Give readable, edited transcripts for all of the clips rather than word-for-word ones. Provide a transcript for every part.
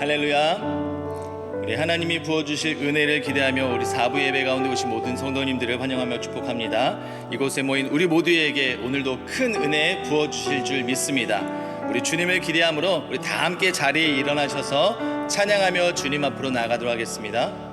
할렐루야. 우리 하나님이 부어주실 은혜를 기대하며 우리 4부 예배 가운데 오신 모든 성도님들을 환영하며 축복합니다. 이곳에 모인 우리 모두에게 오늘도 큰 은혜 부어주실 줄 믿습니다. 우리 주님을 기대함으로 우리 다 함께 자리에 일어나셔서 찬양하며 주님 앞으로 나아가도록 하겠습니다.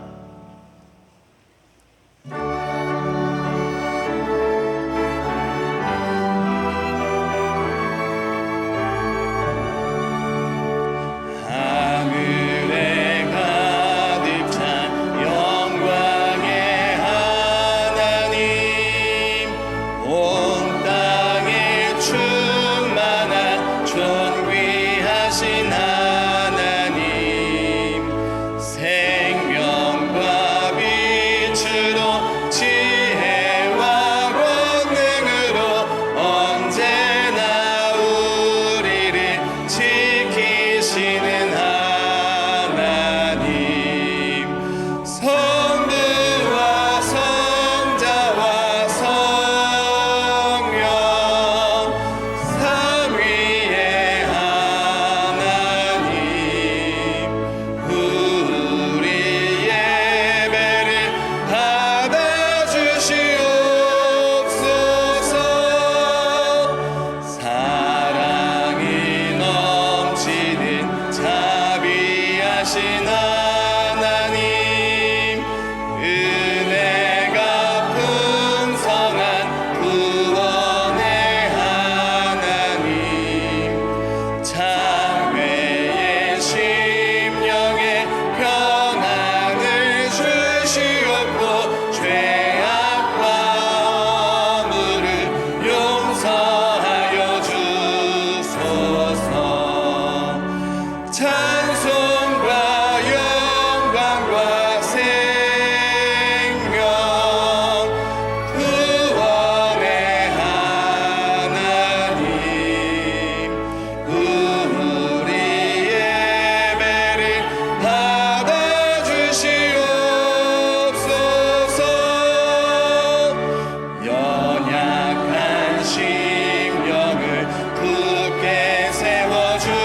심령을 굳게 세워주시고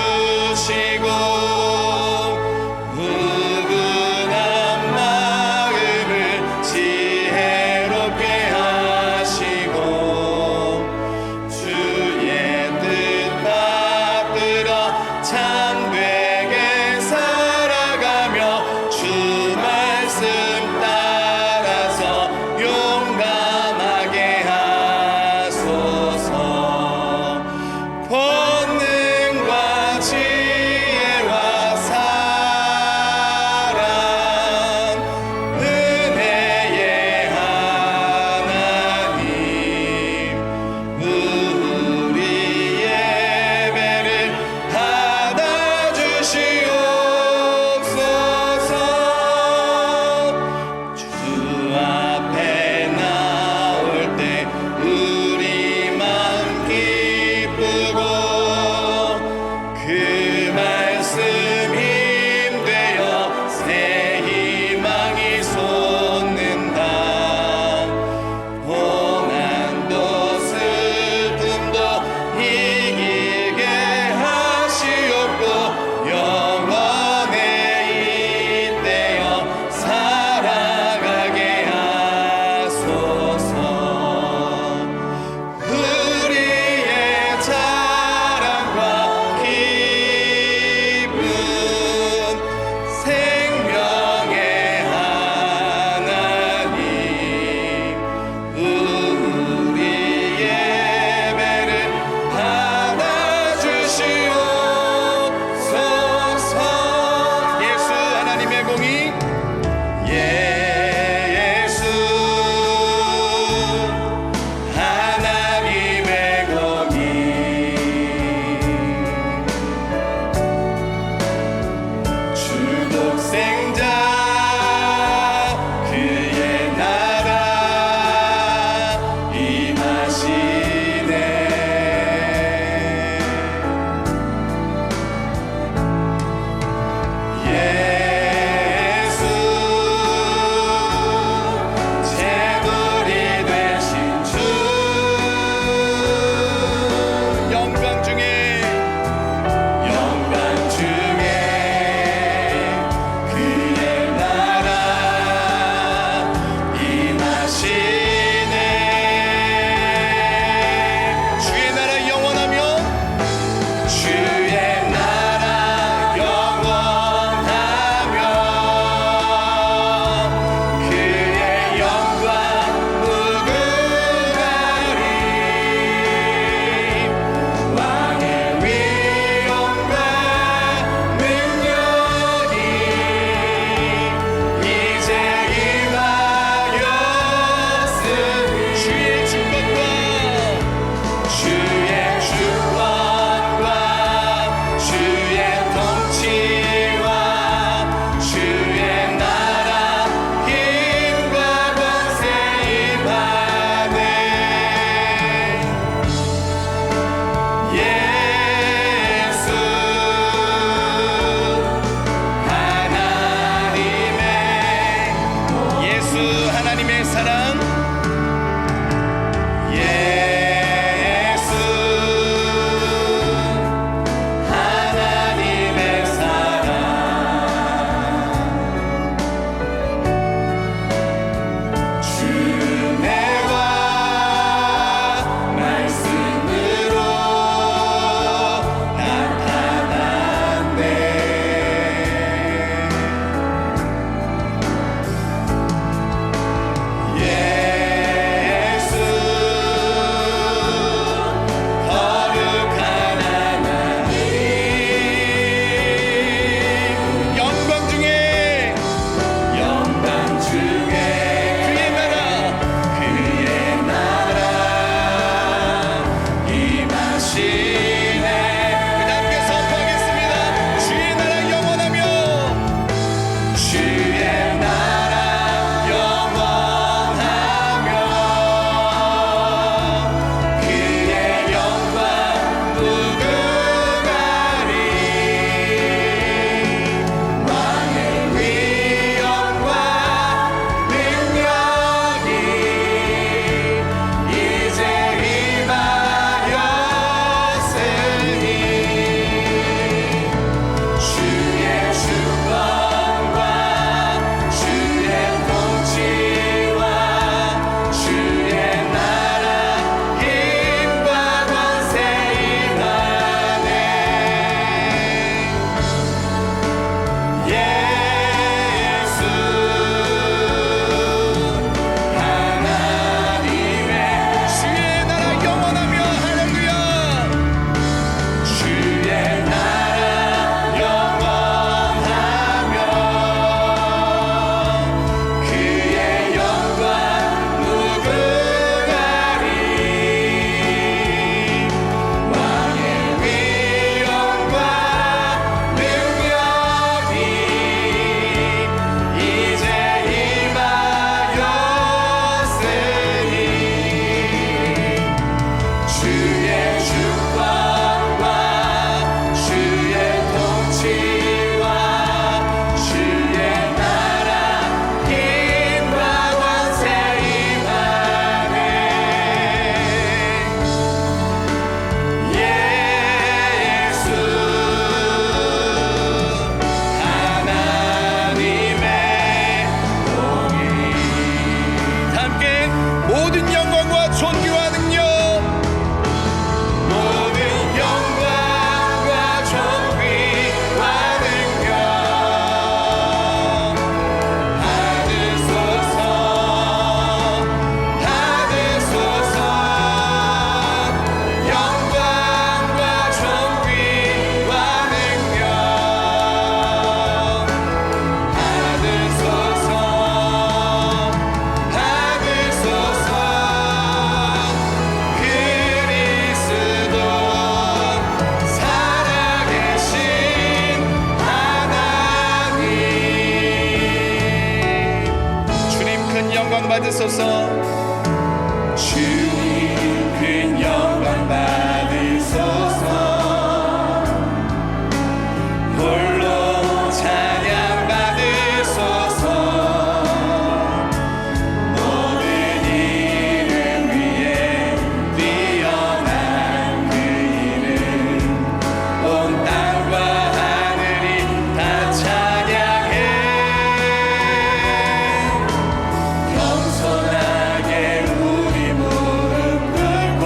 받으소서. 주님 큰 영광 받으소서. 홀로 찬양 받으소서. 모든 이름 위에 뛰어난 그 이름, 온 땅과 하늘이 다 찬양해. 겸손하게 우리 무릎 꿇고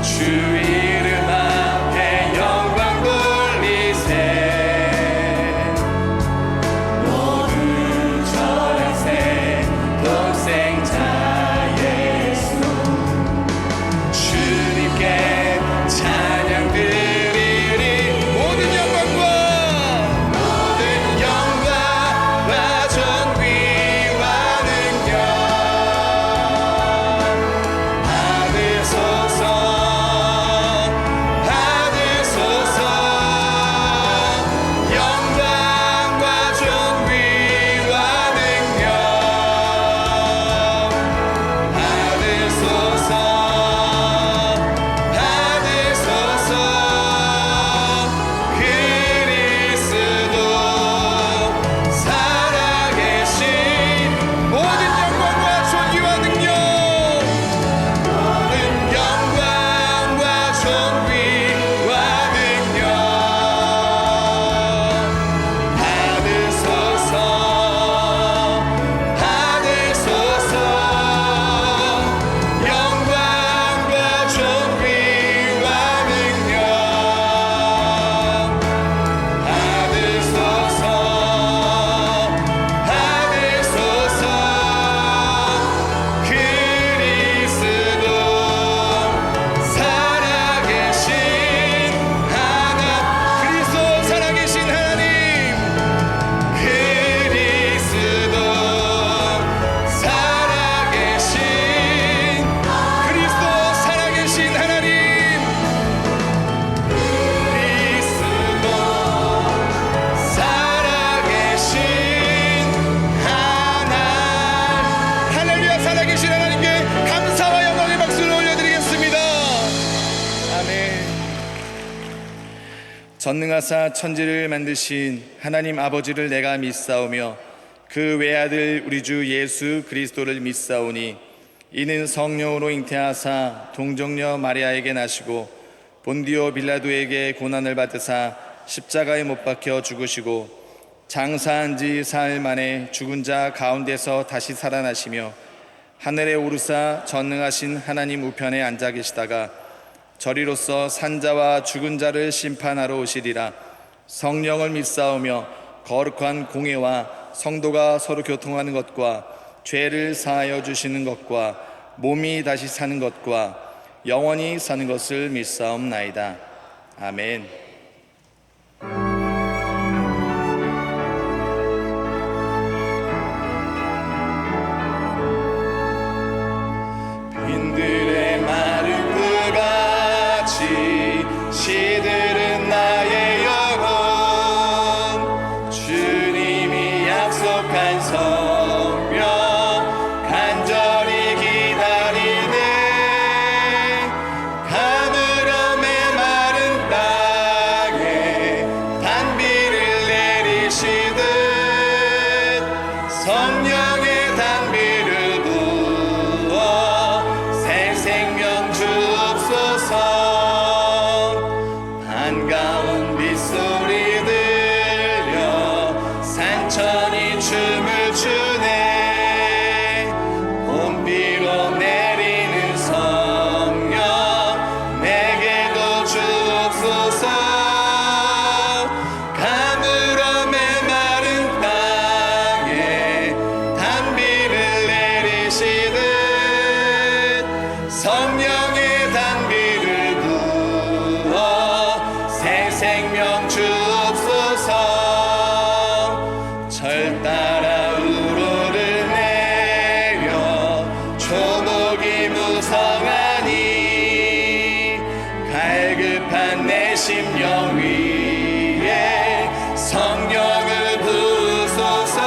주 이름 앞에 영광 돌리세. 모두 절하세. 독생자 예수 주님께 찬양 드리리. 모든 영광과 존귀와 능력 받으소서. 받으소서. 영광과 존귀와 능력 받으소서. 받으소서. 그리스도 살아계신 모든 영광과 존귀와 능력, 모든 영광과 존귀와 능력 받으소서. 받으소서. 영광과 존귀와 능력 받으소서. 받으소서. 그리스도 살아계신 그리스도 살아계신 하나님, 그리스도 살아계신 그리스도 살아계신 하나님, 그리스도 살아계신 하나님. 할렐루야. 살아계신 하나님께 감사와 영광의 박수를 올려드리겠습니다. 아멘. 전능하사 천지를 만드신 하나님 아버지를 내가 믿사오며 그 외아들 우리 주 예수 그리스도를 믿사오니 이는 성령으로 잉태하사 동정녀 마리아에게 나시고 본디오 빌라도에게 고난을 받으사 십자가에 못 박혀 죽으시고 장사한 지 사흘 만에 죽은 자 가운데서 다시 살아나시며 하늘에 오르사 전능하신 하나님 우편에 앉아 계시다가 저리로서 산자와 죽은 자를 심판하러 오시리라. 성령을 믿사오며 거룩한 공회와 성도가 서로 교통하는 것과 죄를 사하여 주시는 것과 몸이 다시 사는 것과 영원히 사는 것을 믿사옵나이다. 아멘. 빈들의 마른 그같이 시들은 나의 영혼, 주님이 약속한 성령 간절히 기다리네. 가물어 메마른 땅에 단비를 내리시듯 성령의 단비를 부어 새 생명 주옵소서. 반가운 빗소리 들려 산천이 춤을 추네. 봄비로 내리는 성령 내게도 주옵소서. 가물어 메마른 땅에 단비를 내리시듯 성령의 단비를 부어 새 생명 주옵소서. 절 따라 우로를 내려 초목이 무성하니 갈급한 내 심령 위에 성령을 부으소서.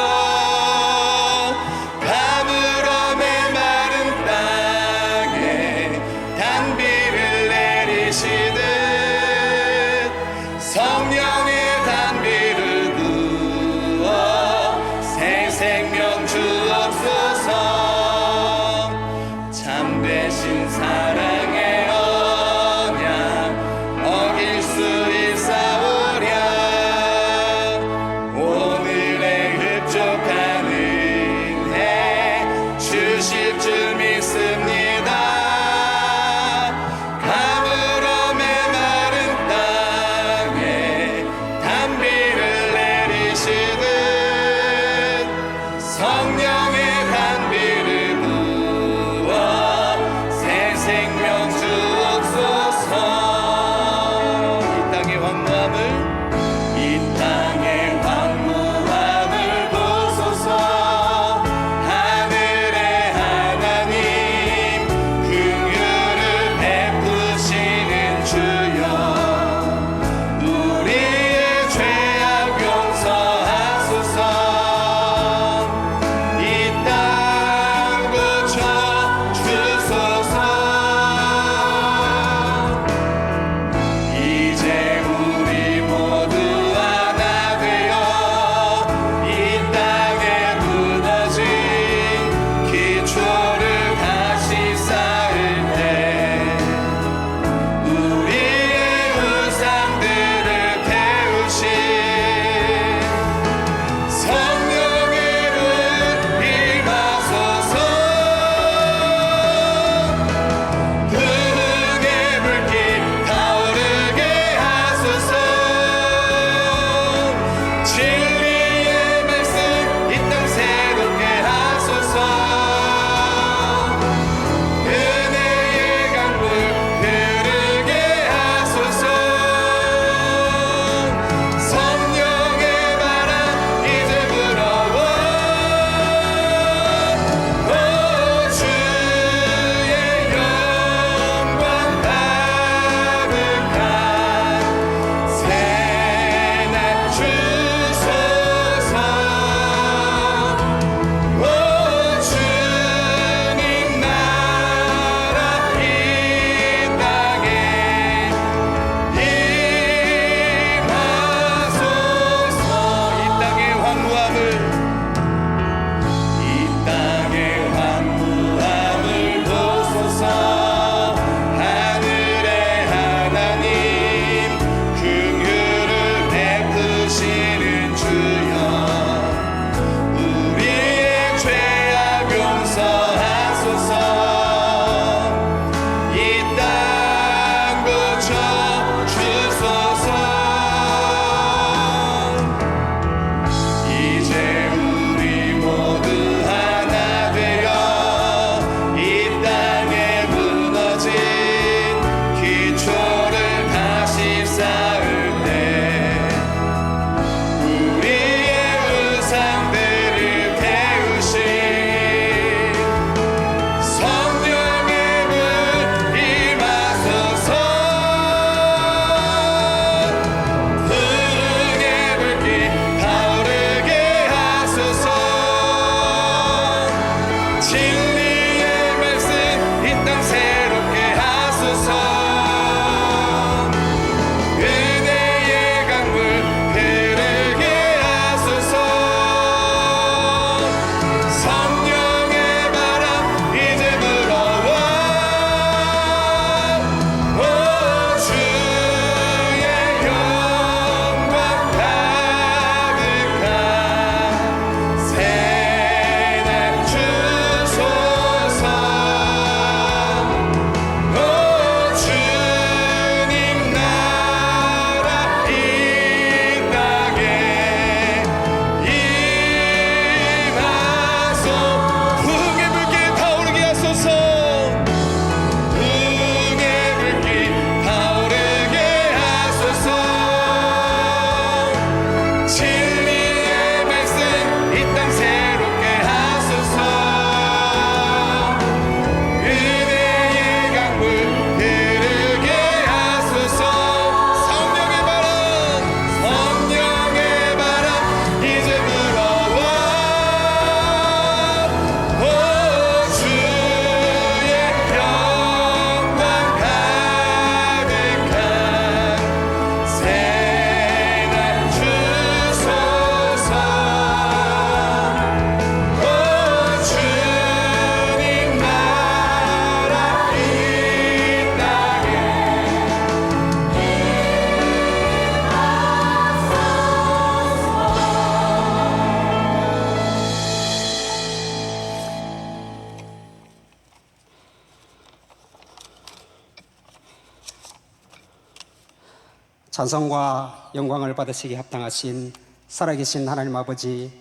찬송과 영광을 받으시기 합당하신 살아계신 하나님 아버지,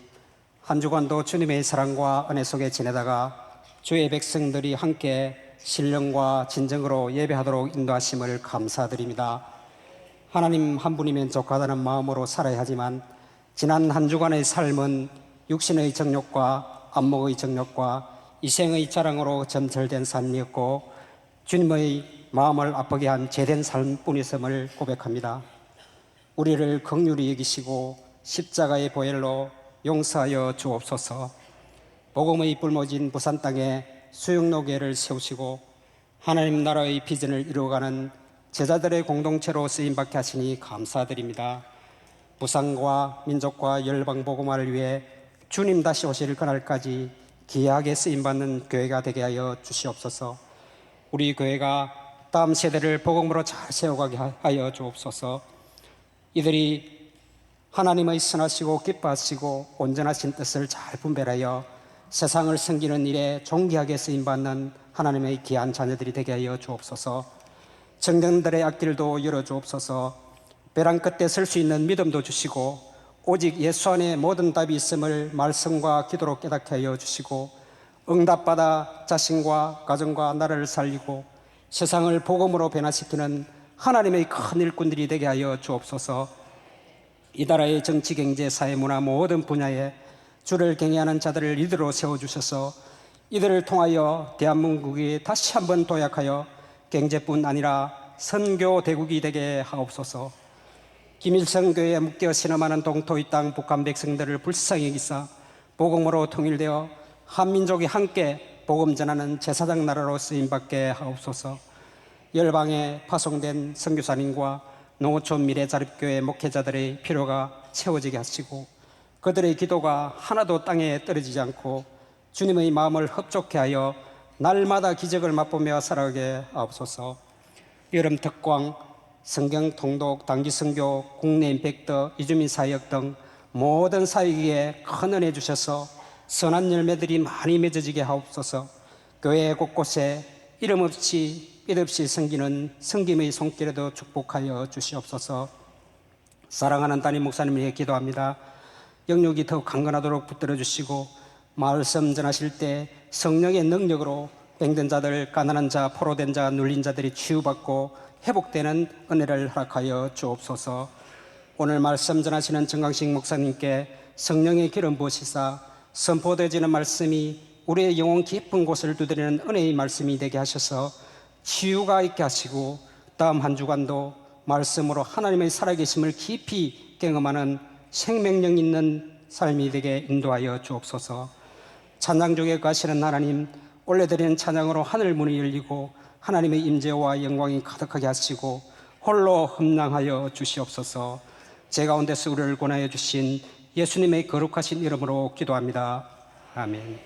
한 주간도 주님의 사랑과 은혜 속에 지내다가 주의 백성들이 함께 신령과 진정으로 예배하도록 인도하심을 감사드립니다. 하나님 한 분이면 족하다는 마음으로 살아야 하지만 지난 한 주간의 삶은 육신의 정욕과 안목의 정욕과 이생의 자랑으로 점철된 삶이었고 주님의 마음을 아프게 한 죄된 삶뿐이었음을 고백합니다. 우리를 긍휼히 여기시고 십자가의 보혈로 용서하여 주옵소서. 복음의 불모진 부산 땅에 수영로교회를 세우시고 하나님 나라의 비전을 이루어가는 제자들의 공동체로 쓰임받게 하시니 감사드립니다. 부산과 민족과 열방 복음화를 위해 주님 다시 오실 그날까지 귀하게 쓰임받는 교회가 되게 하여 주시옵소서. 우리 교회가 다음 세대를 복음으로 잘 세워가게 하여 주옵소서. 이들이 하나님의 선하시고 기뻐하시고 온전하신 뜻을 잘 분별하여 세상을 섬기는 일에 존귀하게 쓰임받는 하나님의 귀한 자녀들이 되게 하여 주옵소서. 청년들의 앞길도 열어주옵소서. 벼랑 끝에 설 수 있는 믿음도 주시고 오직 예수 안에 모든 답이 있음을 말씀과 기도로 깨닫게 하여 주시고 응답받아 자신과 가정과 나라를 살리고 세상을 복음으로 변화시키는 하나님의 큰 일꾼들이 되게 하여 주옵소서. 이 나라의 정치, 경제, 사회, 문화 모든 분야에 주를 경외하는 자들을 리더로 세워주셔서 이들을 통하여 대한민국이 다시 한번 도약하여 경제뿐 아니라 선교 대국이 되게 하옵소서. 김일성 교회에 묶여 신음하는 동토의 땅 북한 백성들을 불쌍히 여기사 복음으로 통일되어 한민족이 함께 복음 전하는 제사장 나라로 쓰임받게 하옵소서. 열방에 파송된 선교사님과 농어촌 미래자립교회 목회자들의 필요가 채워지게 하시고 그들의 기도가 하나도 땅에 떨어지지 않고 주님의 마음을 흡족해 하여 날마다 기적을 맛보며 살아가게 하옵소서. 여름 특광, 성경 통독, 단기 선교, 국내 임팩트, 이주민 사역 등 모든 사역에 큰 은혜 주셔서 선한 열매들이 많이 맺어지게 하옵소서. 교회 곳곳에 이름 없이 빚 없이 섬기는 섬김의 손길에도 축복하여 주시옵소서. 사랑하는 담임 목사님을 위해 기도합니다. 영육이 더 강건하도록 붙들어 주시고 말씀 전하실 때 성령의 능력으로 병든 자들, 가난한 자, 포로된 자, 눌린 자들이 치유받고 회복되는 은혜를 허락하여 주옵소서. 오늘 말씀 전하시는 정강식 목사님께 성령의 기름 부으시사 선포되어지는 말씀이 우리의 영혼 깊은 곳을 두드리는 은혜의 말씀이 되게 하셔서 치유가 있게 하시고 다음 한 주간도 말씀으로 하나님의 살아계심을 깊이 경험하는 생명력 있는 삶이 되게 인도하여 주옵소서. 찬양 중에 가시는 하나님, 올려드리는 찬양으로 하늘 문이 열리고 하나님의 임재와 영광이 가득하게 하시고 홀로 흠랑하여 주시옵소서. 제 가운데서 우리를 권하여 주신 예수님의 거룩하신 이름으로 기도합니다. 아멘.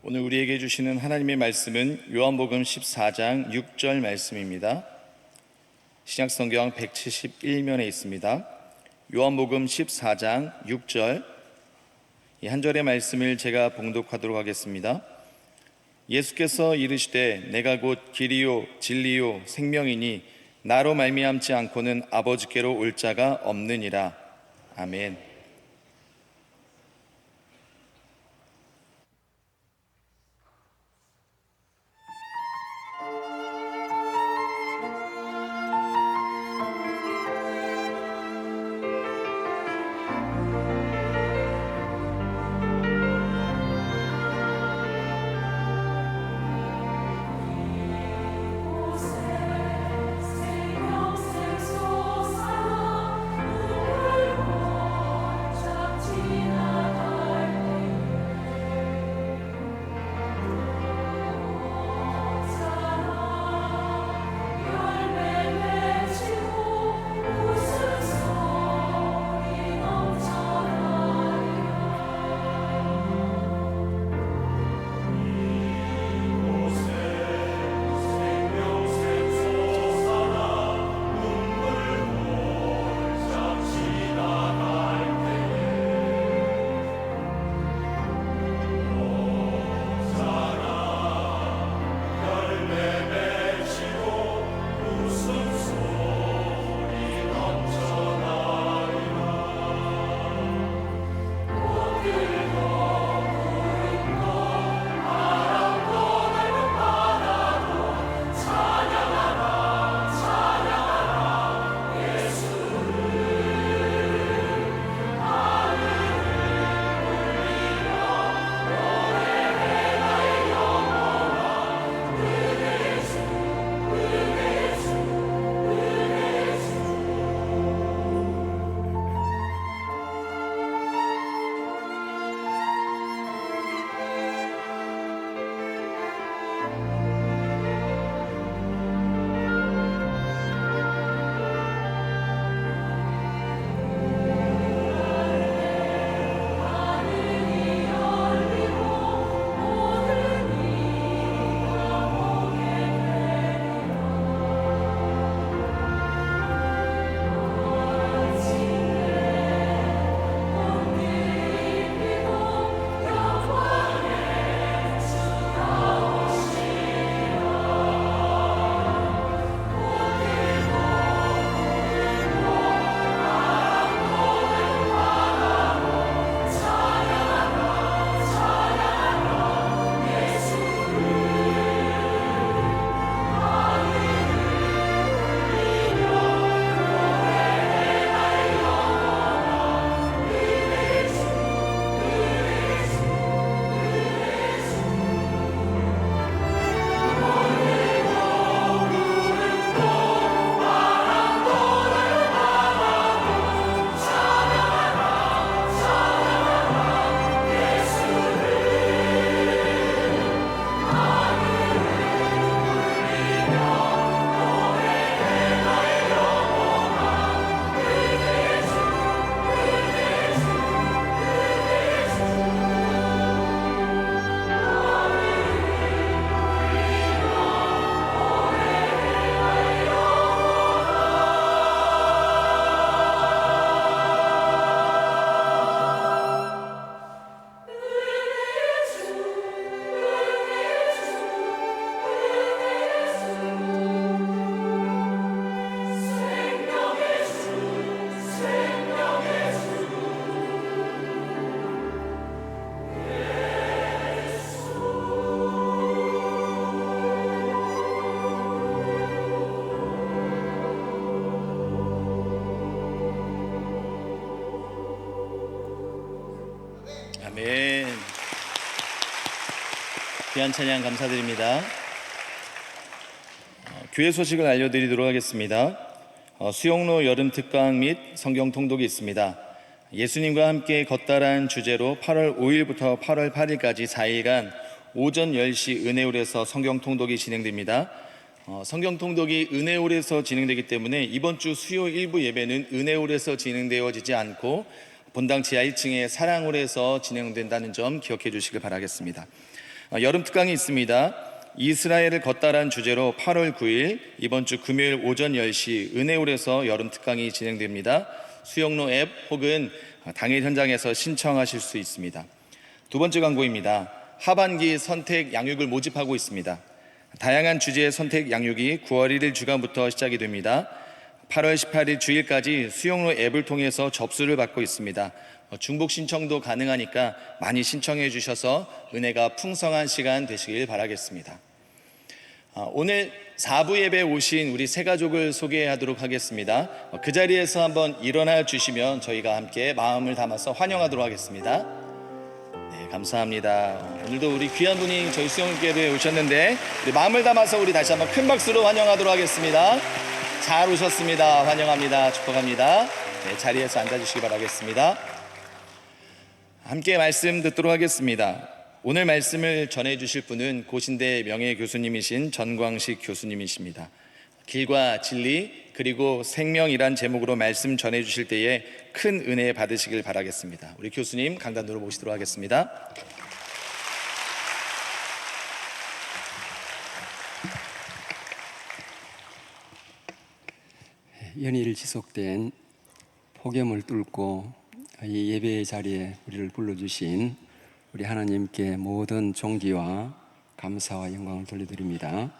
오늘 우리에게 주시는 하나님의 말씀은 요한복음 14장 6절 말씀입니다. 신약성경 171면에 있습니다. 요한복음 14장 6절, 이 한 절의 말씀을 제가 봉독하도록 하겠습니다. 예수께서 이르시되 내가 곧 길이요 진리요 생명이니 나로 말미암지 않고는 아버지께로 올 자가 없느니라. 아멘. 귀한 찬양 감사드립니다. 교회 소식을 알려드리도록 하겠습니다. 수용로 여름 특강 및 성경 통독이 있습니다. 예수님과 함께 걷다란 주제로 8월 5일부터 8월 8일까지 4일간 오전 10시 은혜홀에서 성경 통독이 진행됩니다. 성경 통독이 은혜홀에서 진행되기 때문에 이번 주 수요 일부 예배는 은혜홀에서 진행되어지지 않고 본당 지하 1층의 사랑홀에서 진행된다는 점 기억해 주시길 바라겠습니다. 여름 특강이 있습니다. 이스라엘을 걷다란 주제로 8월 9일 이번 주 금요일 오전 10시 은혜홀에서 여름 특강이 진행됩니다. 수용로 앱 혹은 당일 현장에서 신청하실 수 있습니다. 두 번째 광고입니다. 하반기 선택 양육을 모집하고 있습니다. 다양한 주제의 선택 양육이 9월 1일 주간부터 시작이 됩니다. 8월 18일 주일까지 수용로 앱을 통해서 접수를 받고 있습니다. 중복 신청도 가능하니까 많이 신청해 주셔서 은혜가 풍성한 시간 되시길 바라겠습니다. 오늘 4부 예배에 오신 우리 새 가족을 소개하도록 하겠습니다. 그 자리에서 한번 일어나 주시면 저희가 함께 마음을 담아서 환영하도록 하겠습니다. 네, 감사합니다. 오늘도 우리 귀한 분이 저희 수영교회에 오셨는데 우리 마음을 담아서 우리 다시 한번 큰 박수로 환영하도록 하겠습니다. 잘 오셨습니다. 환영합니다. 축복합니다. 네, 자리에서 앉아주시기 바라겠습니다. 함께 말씀 듣도록 하겠습니다. 오늘 말씀을 전해주실 분은 고신대 명예교수님이신 전광식 교수님이십니다. 길과 진리 그리고 생명이란 제목으로 말씀 전해주실 때에 큰 은혜 받으시길 바라겠습니다. 우리 교수님 강단으로 모시도록 하겠습니다. 연일 지속된 폭염을 뚫고 이 예배의 자리에 우리를 불러주신 우리 하나님께 모든 존귀와 감사와 영광을 돌려드립니다.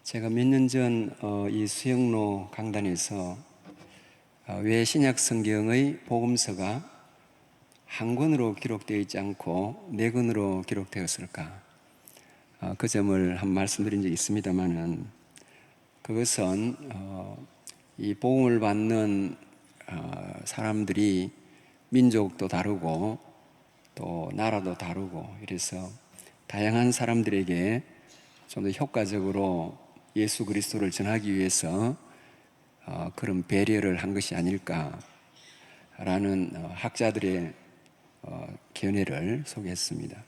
제가 몇 년 전 이 수영로 강단에서 왜 신약 성경의 복음서가 한 권으로 기록되어 있지 않고 네 권으로 기록되었을까? 그 점을 한 말씀드린 적이 있습니다만은 그것은 이 복음을 받는 사람들이 민족도 다르고 또 나라도 다르고 이래서 다양한 사람들에게 좀 더 효과적으로 예수 그리스도를 전하기 위해서 그런 배려를 한 것이 아닐까라는 학자들의 견해를 소개했습니다.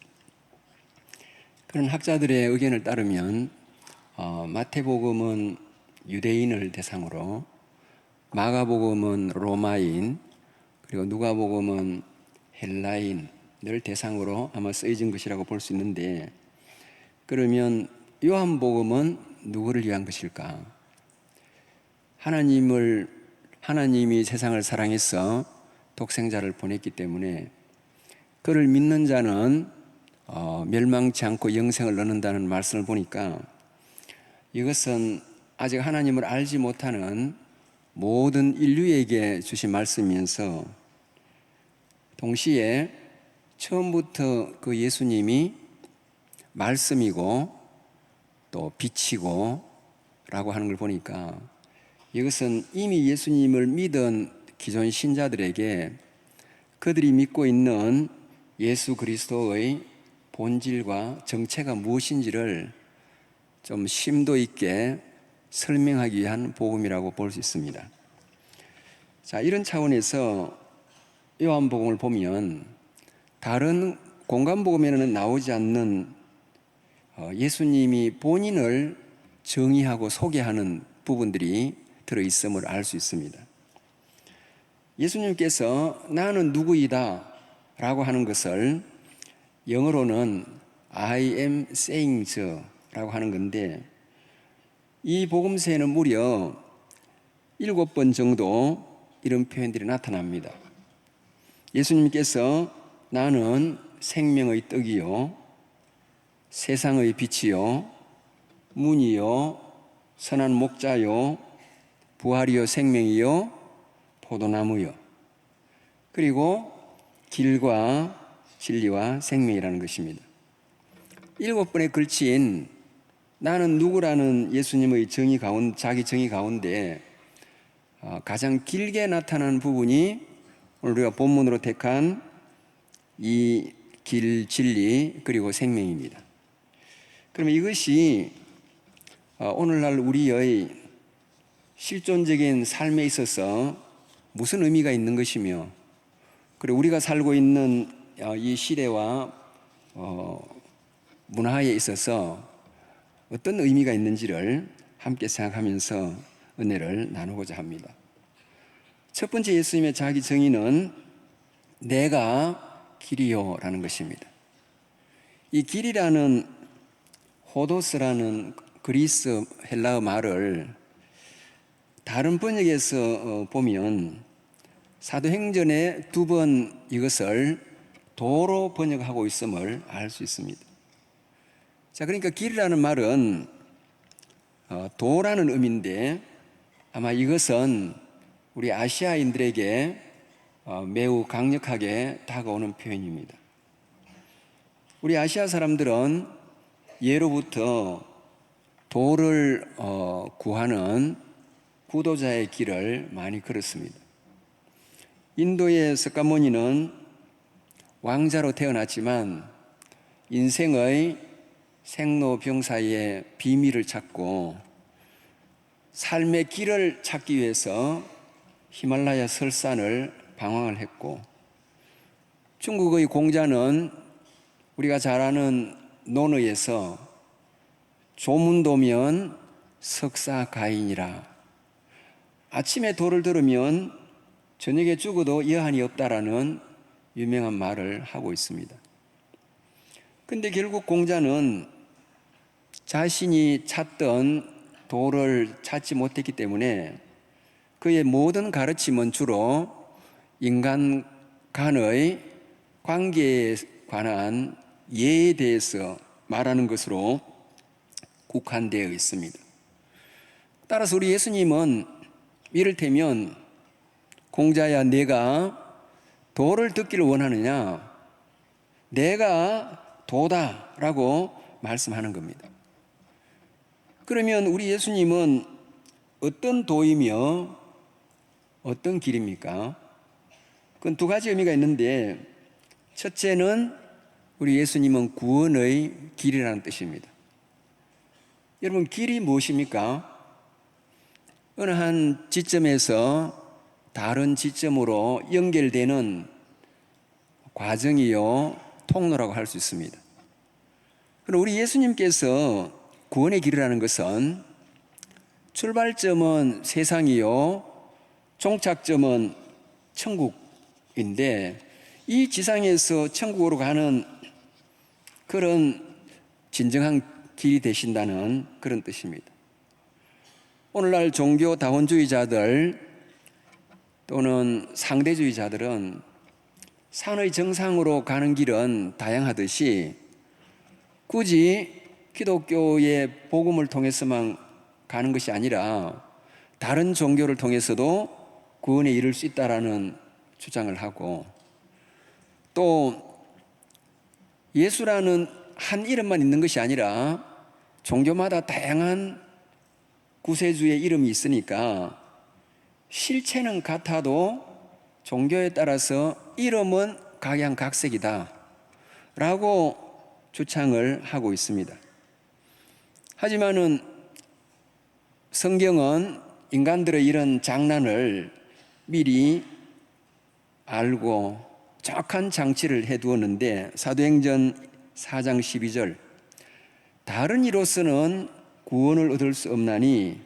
그런 학자들의 의견을 따르면 마태복음은 유대인을 대상으로, 마가복음은 로마인, 그리고 누가복음은 헬라인을 대상으로 아마 쓰여진 것이라고 볼 수 있는데, 그러면 요한복음은 누구를 위한 것일까? 하나님이 세상을 사랑해서 독생자를 보냈기 때문에 그를 믿는 자는 멸망치 않고 영생을 얻는다는 말씀을 보니까 이것은 아직 하나님을 알지 못하는 모든 인류에게 주신 말씀이면서 동시에 처음부터 그 예수님이 말씀이고 또 빛이고 라고 하는 걸 보니까 이것은 이미 예수님을 믿은 기존 신자들에게 그들이 믿고 있는 예수 그리스도의 본질과 정체가 무엇인지를 좀 심도 있게 설명하기 위한 복음이라고 볼 수 있습니다. 자, 이런 차원에서 요한복음을 보면 다른 공간복음에는 나오지 않는 예수님이 본인을 정의하고 소개하는 부분들이 들어있음을 알 수 있습니다. 예수님께서 나는 누구이다 라고 하는 것을 영어로는 I am saying so 라고 하는 건데, 이 복음서에는 무려 7번 정도 이런 표현들이 나타납니다. 예수님께서 나는 생명의 떡이요, 세상의 빛이요, 문이요, 선한 목자요, 부활이요, 생명이요, 포도나무요, 그리고 길과 진리와 생명이라는 것입니다. 7번에 걸친 나는 누구라는 예수님의 자기 정의 가운데 가장 길게 나타난 부분이 오늘 우리가 본문으로 택한 이 길, 진리, 그리고 생명입니다. 그러면 이것이 오늘날 우리의 실존적인 삶에 있어서 무슨 의미가 있는 것이며, 그리고 우리가 살고 있는 이 시대와 문화에 있어서 어떤 의미가 있는지를 함께 생각하면서 은혜를 나누고자 합니다. 첫 번째 예수님의 자기 정의는 내가 길이요라는 것입니다. 이 길이라는 호도스라는 그리스 헬라어 말을 다른 번역에서 보면 사도행전에 2번 이것을 도로 번역하고 있음을 알 수 있습니다. 자, 그러니까 길이라는 말은 도라는 의미인데 아마 이것은 우리 아시아인들에게 매우 강력하게 다가오는 표현입니다. 우리 아시아 사람들은 예로부터 도를 구하는 구도자의 길을 많이 걸었습니다. 인도의 석가모니는 왕자로 태어났지만 인생의 생로병사의 비밀을 찾고 삶의 길을 찾기 위해서 히말라야 설산을 방황을 했고, 중국의 공자는 우리가 잘 아는 논어에서 조문도면 석사가인이라, 아침에 도를 들으면 저녁에 죽어도 여한이 없다라는 유명한 말을 하고 있습니다. 근데 결국 공자는 자신이 찾던 도를 찾지 못했기 때문에 그의 모든 가르침은 주로 인간 간의 관계에 관한 예에 대해서 말하는 것으로 국한되어 있습니다. 따라서 우리 예수님은 이를테면 공자야, 내가 도를 듣기를 원하느냐? 내가 도다라고 말씀하는 겁니다. 그러면 우리 예수님은 어떤 도이며 어떤 길입니까? 그건 두 가지 의미가 있는데, 첫째는 우리 예수님은 구원의 길이라는 뜻입니다. 여러분, 길이 무엇입니까? 어느 한 지점에서 다른 지점으로 연결되는 과정이요, 통로라고 할 수 있습니다. 그럼 우리 예수님께서 구원의 길이라는 것은 출발점은 세상이요, 종착점은 천국인데, 이 지상에서 천국으로 가는 그런 진정한 길이 되신다는 그런 뜻입니다. 오늘날 종교 다원주의자들 또는 상대주의자들은 산의 정상으로 가는 길은 다양하듯이 굳이 기독교의 복음을 통해서만 가는 것이 아니라 다른 종교를 통해서도 구원에 이를 수 있다라는 주장을 하고, 또 예수라는 한 이름만 있는 것이 아니라 종교마다 다양한 구세주의 이름이 있으니까 실체는 같아도 종교에 따라서 이름은 각양각색이다 라고 주창을 하고 있습니다. 하지만은 성경은 인간들의 이런 장난을 미리 알고 정확한 장치를 해두었는데, 사도행전 4장 12절, 다른 이로서는 구원을 얻을 수 없나니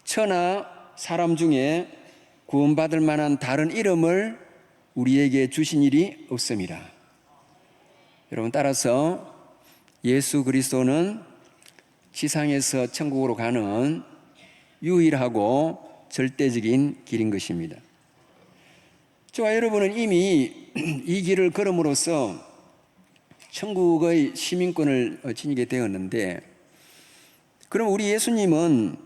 천하 사람 중에 구원받을 만한 다른 이름을 우리에게 주신 일이 없음이라. 여러분, 따라서 예수 그리스도는 지상에서 천국으로 가는 유일하고 절대적인 길인 것입니다. 저와 여러분은 이미 이 길을 걸음으로써 천국의 시민권을 지니게 되었는데, 그럼 우리 예수님은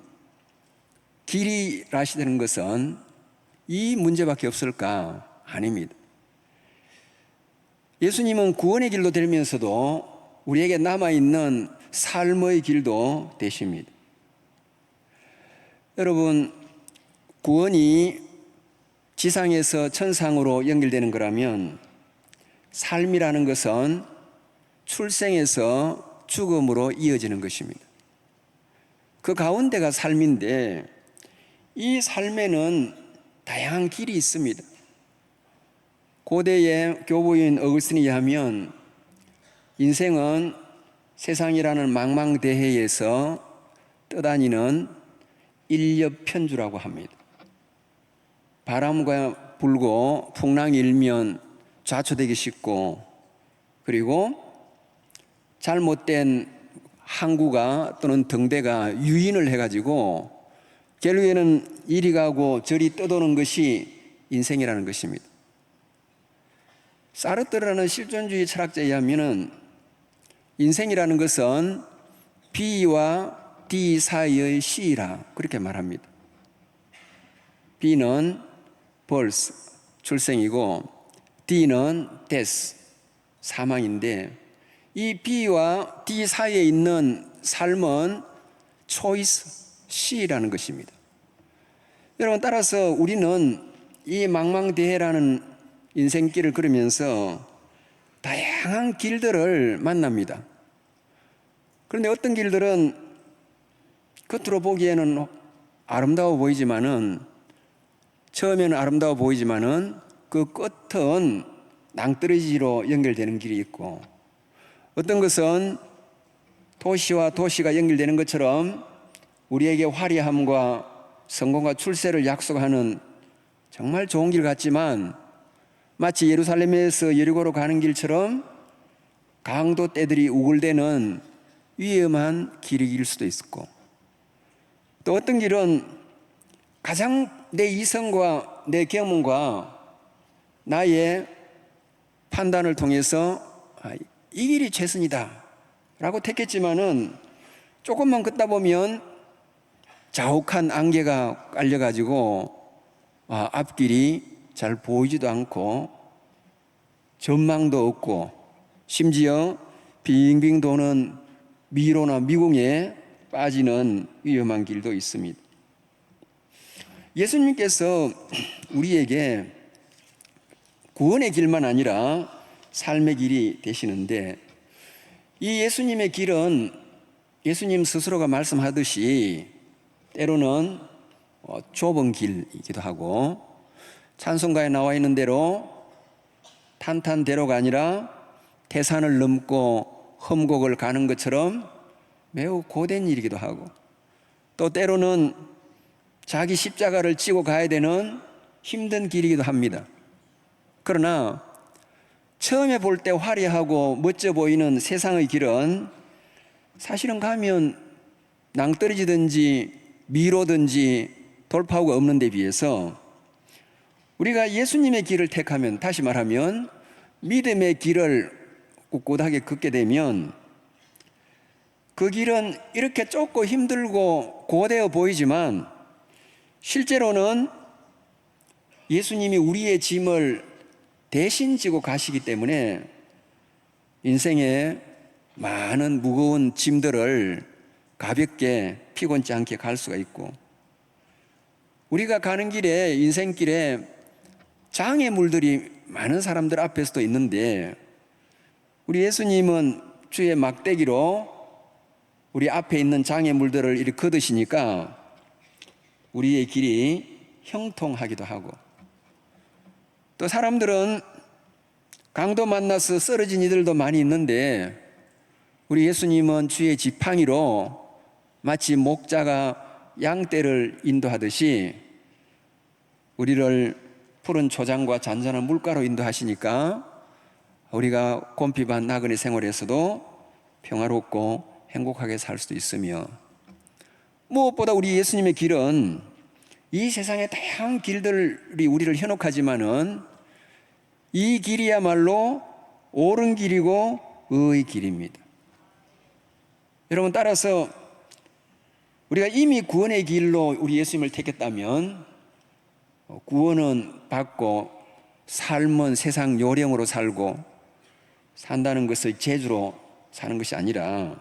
길이라시는 것은 이 문제밖에 없을까? 아닙니다. 예수님은 구원의 길도 되면서도 우리에게 남아있는 삶의 길도 되십니다. 여러분, 구원이 지상에서 천상으로 연결되는 거라면 삶이라는 것은 출생에서 죽음으로 이어지는 것입니다. 그 가운데가 삶인데 이 삶에는 다양한 길이 있습니다. 고대의 교부인 어거스틴에 의하면 인생은 세상이라는 망망대해에서 떠다니는 일렵편주라고 합니다. 바람과 불고 풍랑이 일면 좌초되기 쉽고, 그리고 잘못된 항구가 또는 등대가 유인을 해가지고 결국에는 이리 가고 저리 떠도는 것이 인생이라는 것입니다. 사르트르라는 실존주의 철학자에 의하면 인생이라는 것은 B와 D 사이의 시이라 그렇게 말합니다. B는 birth, 출생이고 D는 death, 사망인데 이 B와 D 사이에 있는 삶은 choice, C라는 것입니다. 여러분, 따라서 우리는 이 망망대해라는 인생길을 걸으면서 다양한 길들을 만납니다. 그런데 어떤 길들은 겉으로 보기에는 아름다워 보이지만은, 처음에는 아름다워 보이지만은 그 끝은 낭떠러지로 연결되는 길이 있고, 어떤 것은 도시와 도시가 연결되는 것처럼 우리에게 화려함과 성공과 출세를 약속하는 정말 좋은 길 같지만, 마치 예루살렘에서 여리고로 가는 길처럼 강도 떼들이 우글대는 위험한 길일 수도 있고, 또 어떤 길은 가장 내 이성과 내 경험과 나의 판단을 통해서 이 길이 최선이다 라고 택했지만은 조금만 걷다 보면 자욱한 안개가 깔려가지고 앞길이 잘 보이지도 않고 전망도 없고, 심지어 빙빙 도는 미로나 미궁에 빠지는 위험한 길도 있습니다. 예수님께서 우리에게 구원의 길만 아니라 삶의 길이 되시는데, 이 예수님의 길은 예수님 스스로가 말씀하듯이 때로는 좁은 길이기도 하고, 찬송가에 나와 있는 대로 탄탄대로가 아니라 태산을 넘고 험곡을 가는 것처럼 매우 고된 일이기도 하고, 또 때로는 자기 십자가를 지고 가야 되는 힘든 길이기도 합니다. 그러나 처음에 볼 때 화려하고 멋져 보이는 세상의 길은 사실은 가면 낭떠러지든지 미로든지 돌파구가 없는 데 비해서 우리가 예수님의 길을 택하면, 다시 말하면 믿음의 길을 꿋꿋하게 걷게 되면 그 길은 이렇게 좁고 힘들고 고되어 보이지만 실제로는 예수님이 우리의 짐을 대신 지고 가시기 때문에 인생의 많은 무거운 짐들을 가볍게 피곤치 않게 갈 수가 있고, 우리가 가는 길에, 인생길에 장애물들이 많은 사람들 앞에서도 있는데, 우리 예수님은 주의 막대기로 우리 앞에 있는 장애물들을 이렇게 걷으시니까 우리의 길이 형통하기도 하고, 또 사람들은 강도 만나서 쓰러진 이들도 많이 있는데 우리 예수님은 주의 지팡이로 마치 목자가 양떼를 인도하듯이 우리를 푸른 초장과 잔잔한 물가로 인도하시니까 우리가 곰피반 나그네 생활에서도 평화롭고 행복하게 살 수도 있으며, 무엇보다 우리 예수님의 길은 이 세상의 다양한 길들이 우리를 현혹하지만은 이 길이야말로 옳은 길이고 의의 길입니다. 여러분, 따라서 우리가 이미 구원의 길로 우리 예수님을 택했다면 구원은 받고 삶은 세상 요령으로 살고 산다는 것을 재주로 사는 것이 아니라,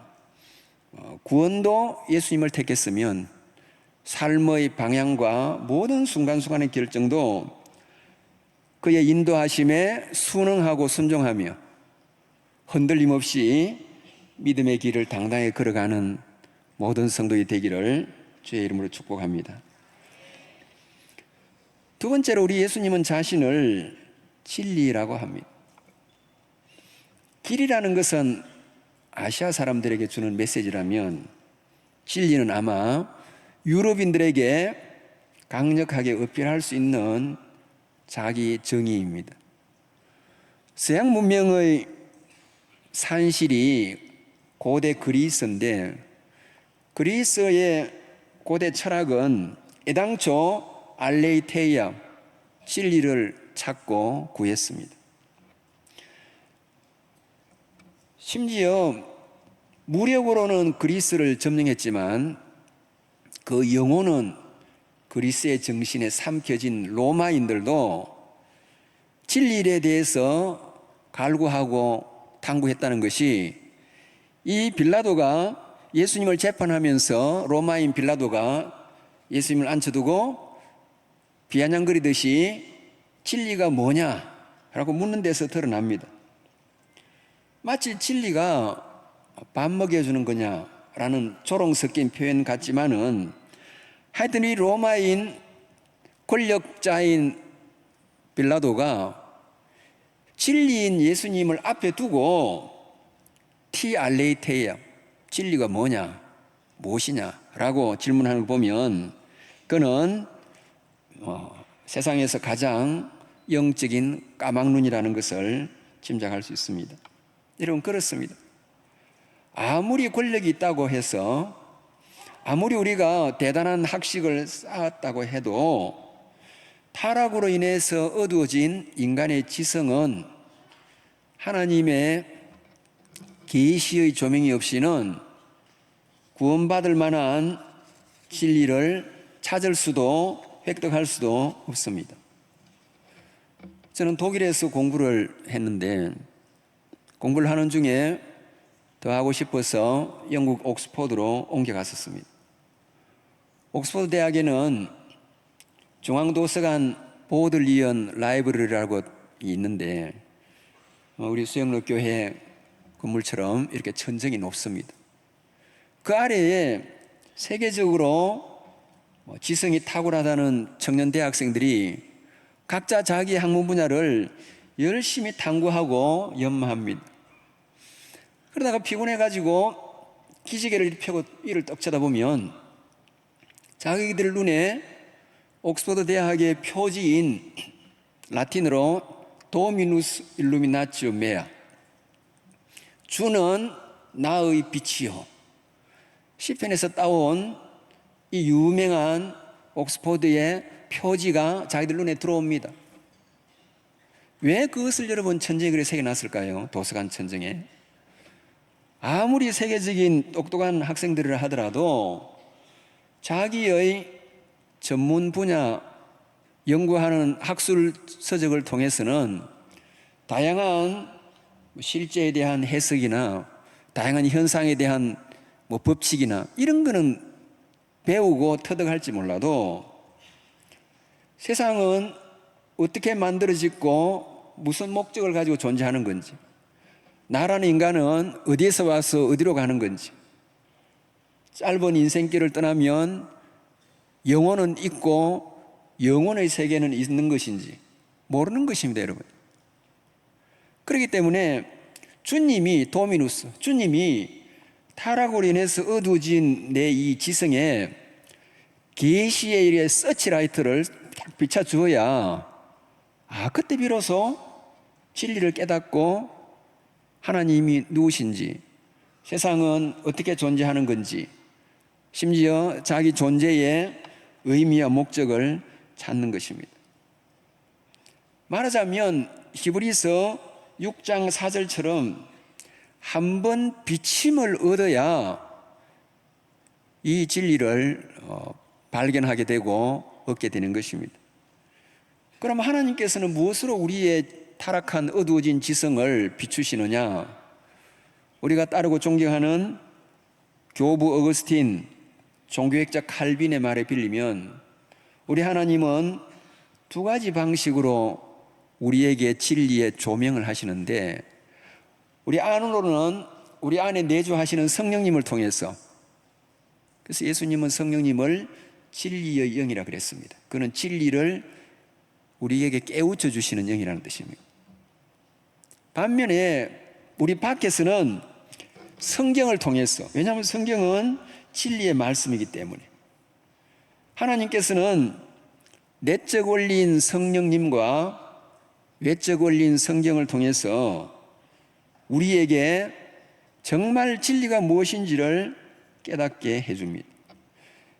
구원도 예수님을 택했으면 삶의 방향과 모든 순간순간의 결정도 그의 인도하심에 순응하고 순종하며 흔들림 없이 믿음의 길을 당당히 걸어가는 모든 성도의 되기를 주의 이름으로 축복합니다. 두 번째로 우리 예수님은 자신을 진리라고 합니다. 길이라는 것은 아시아 사람들에게 주는 메시지라면 진리는 아마 유럽인들에게 강력하게 어필할 수 있는 자기 정의입니다. 서양 문명의 산실이 고대 그리스인데 그리스의 고대 철학은 애당초 알레이테이아, 진리를 찾고 구했습니다. 심지어 무력으로는 그리스를 점령했지만 그 영혼은 그리스의 정신에 삼켜진 로마인들도 진리에 대해서 갈구하고 탐구했다는 것이 이 빌라도가 예수님을 재판하면서 로마인 빌라도가 예수님을 앉혀두고 비아냥거리듯이 진리가 뭐냐라고 묻는 데서 드러납니다. 마치 진리가 밥 먹여주는 거냐라는 조롱 섞인 표현 같지만은 하여튼 이 로마인 권력자인 빌라도가 진리인 예수님을 앞에 두고 티 알레이테이아, 진리가 뭐냐, 무엇이냐라고 질문하는 걸 보면 그는 세상에서 가장 영적인 까막눈이라는 것을 짐작할 수 있습니다. 여러분, 그렇습니다. 아무리 권력이 있다고 해서 아무리 우리가 대단한 학식을 쌓았다고 해도 타락으로 인해서 어두워진 인간의 지성은 하나님의 계시의 조명이 없이는 구원받을 만한 진리를 찾을 수도 획득할 수도 없습니다. 저는 독일에서 공부를 했는데 공부를 하는 중에 더 하고 싶어서 영국 옥스퍼드로 옮겨갔었습니다. 옥스퍼드 대학에는 중앙도서관 보들리언 라이브러리라고 있는데 우리 수영로 교회 건물처럼 이렇게 천정이 높습니다. 그 아래에 세계적으로 지성이 탁월하다는 청년 대학생들이 각자 자기 학문 분야를 열심히 탐구하고 연마합니다. 그러다가 피곤해가지고 기지개를 펴고 이를 떡 쳐다보면 자기들 눈에 옥스퍼드 대학의 표지인 라틴어로 도미누스 일루미나티오 메아, 주는 나의 빛이요, 시편에서 따온 이 유명한 옥스퍼드의 표지가 자기들 눈에 들어옵니다. 왜 그것을 여러분 천정에 그렇게 새겨놨을까요? 도서관 천정에. 아무리 세계적인 똑똑한 학생들을 하더라도 자기의 전문 분야 연구하는 학술 서적을 통해서는 다양한 실제에 대한 해석이나 다양한 현상에 대한 법칙이나 이런 거는 배우고 터득할지 몰라도 세상은 어떻게 만들어지고 무슨 목적을 가지고 존재하는 건지, 나라는 인간은 어디에서 와서 어디로 가는 건지, 짧은 인생길을 떠나면 영혼은 있고 영혼의 세계는 있는 것인지 모르는 것입니다, 여러분. 그렇기 때문에 주님이 도미누스, 주님이 타락으로 인해서 어두워진 내 이 지성에 계시의 일의 서치라이트를 딱 비춰주어야 그때 비로소 진리를 깨닫고 하나님이 누구신지, 세상은 어떻게 존재하는 건지, 심지어 자기 존재의 의미와 목적을 찾는 것입니다. 말하자면 히브리서 6장 4절처럼 한 번 비침을 얻어야 이 진리를 발견하게 되고 얻게 되는 것입니다. 그럼 하나님께서는 무엇으로 우리의 타락한 어두워진 지성을 비추시느냐? 우리가 따르고 존경하는 교부 어거스틴, 종교학자 칼빈의 말에 빌리면 우리 하나님은 두 가지 방식으로 우리에게 진리의 조명을 하시는데, 우리 안으로는 우리 안에 내주하시는 성령님을 통해서, 그래서 예수님은 성령님을 진리의 영이라 그랬습니다. 그는 진리를 우리에게 깨우쳐 주시는 영이라는 뜻입니다. 반면에 우리 밖에서는 성경을 통해서, 왜냐하면 성경은 진리의 말씀이기 때문에 하나님께서는 내적 원리인 성령님과 외적 원리인 성경을 통해서 우리에게 정말 진리가 무엇인지를 깨닫게 해줍니다.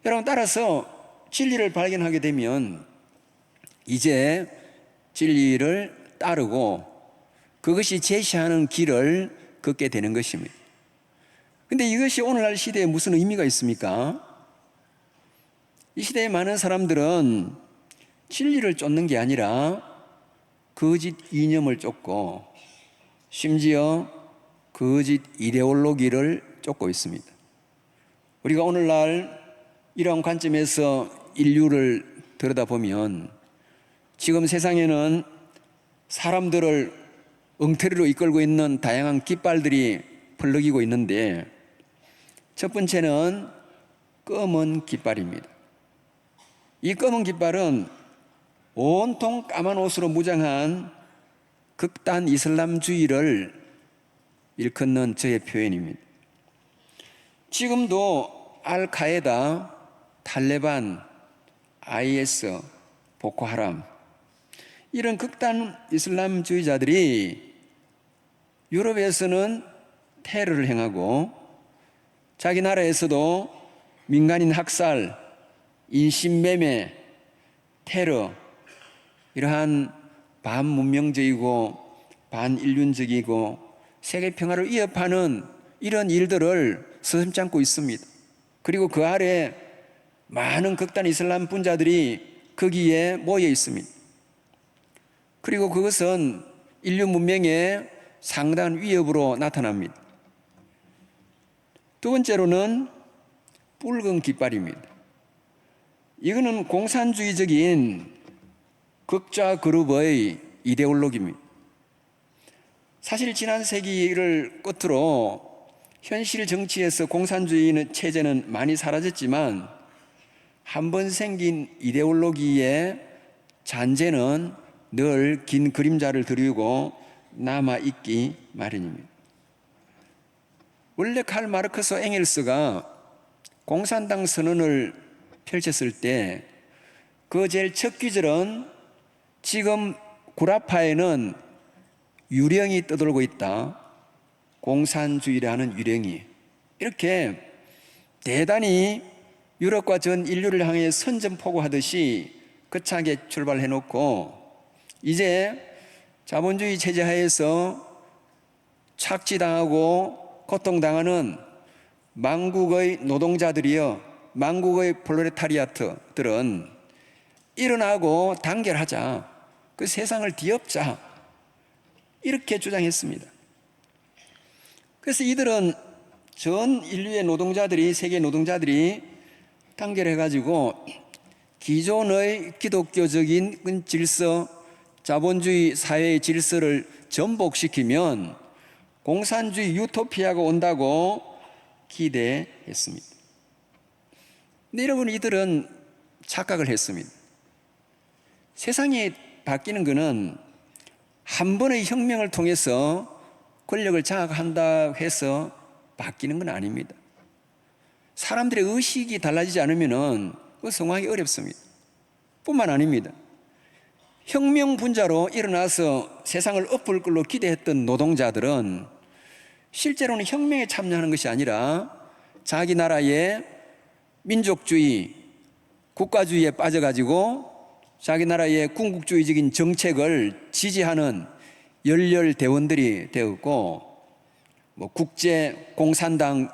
여러분, 따라서 진리를 발견하게 되면 이제 진리를 따르고 그것이 제시하는 길을 걷게 되는 것입니다. 근데 이것이 오늘날 시대에 무슨 의미가 있습니까? 이 시대의 많은 사람들은 진리를 쫓는 게 아니라 거짓 이념을 쫓고 심지어 거짓 이데올로기를 쫓고 있습니다. 우리가 오늘날 이런 관점에서 인류를 들여다보면 지금 세상에는 사람들을 엉터리로 이끌고 있는 다양한 깃발들이 펄럭이고 있는데, 첫 번째는 검은 깃발입니다. 이 검은 깃발은 온통 까만 옷으로 무장한 극단 이슬람주의를 일컫는 저의 표현입니다. 지금도 알카에다, 탈레반, IS, 보코하람, 이런 극단 이슬람주의자들이 유럽에서는 테러를 행하고 자기 나라에서도 민간인 학살, 인신매매, 테러, 이러한 반문명적이고 반인륜적이고 세계 평화를 위협하는 이런 일들을 서슴지 않고 있습니다. 그리고 그 아래 많은 극단 이슬람 분자들이 거기에 모여 있습니다. 그리고 그것은 인류 문명에 상당한 위협으로 나타납니다. 두 번째로는 붉은 깃발입니다. 이거는 공산주의적인 극좌 그룹의 이데올로기입니다. 사실 지난 세기를 끝으로 현실 정치에서 공산주의 체제는 많이 사라졌지만 한 번 생긴 이데올로기의 잔재는 늘 긴 그림자를 드리고 남아있기 마련입니다. 원래 칼 마르크스 엥겔스가 공산당 선언을 펼쳤을 때 그 제일 첫 귀절은 지금 구라파에는 유령이 떠돌고 있다. 공산주의라는 유령이. 이렇게 대단히 유럽과 전 인류를 향해 선전포고하듯이 거창하게 출발해놓고 이제 자본주의 체제 하에서 착취당하고 고통당하는 만국의 노동자들이여, 만국의 프롤레타리아트들은 일어나고 단결하자, 그 세상을 뒤엎자, 이렇게 주장했습니다. 그래서 이들은 전 인류의 노동자들이, 세계 노동자들이 단결해가지고 기존의 기독교적인 질서, 자본주의 사회의 질서를 전복시키면 공산주의 유토피아가 온다고 기대했습니다. 근데 여러분, 이들은 착각을 했습니다. 세상이 바뀌는 것은 한 번의 혁명을 통해서 권력을 장악한다 해서 바뀌는 건 아닙니다. 사람들의 의식이 달라지지 않으면 성공하기 어렵습니다. 뿐만 아닙니다. 혁명 분자로 일어나서 세상을 엎을 걸로 기대했던 노동자들은 실제로는 혁명에 참여하는 것이 아니라 자기 나라의 민족주의, 국가주의에 빠져가지고 자기 나라의 군국주의적인 정책을 지지하는 열렬 대원들이 되었고, 국제 공산당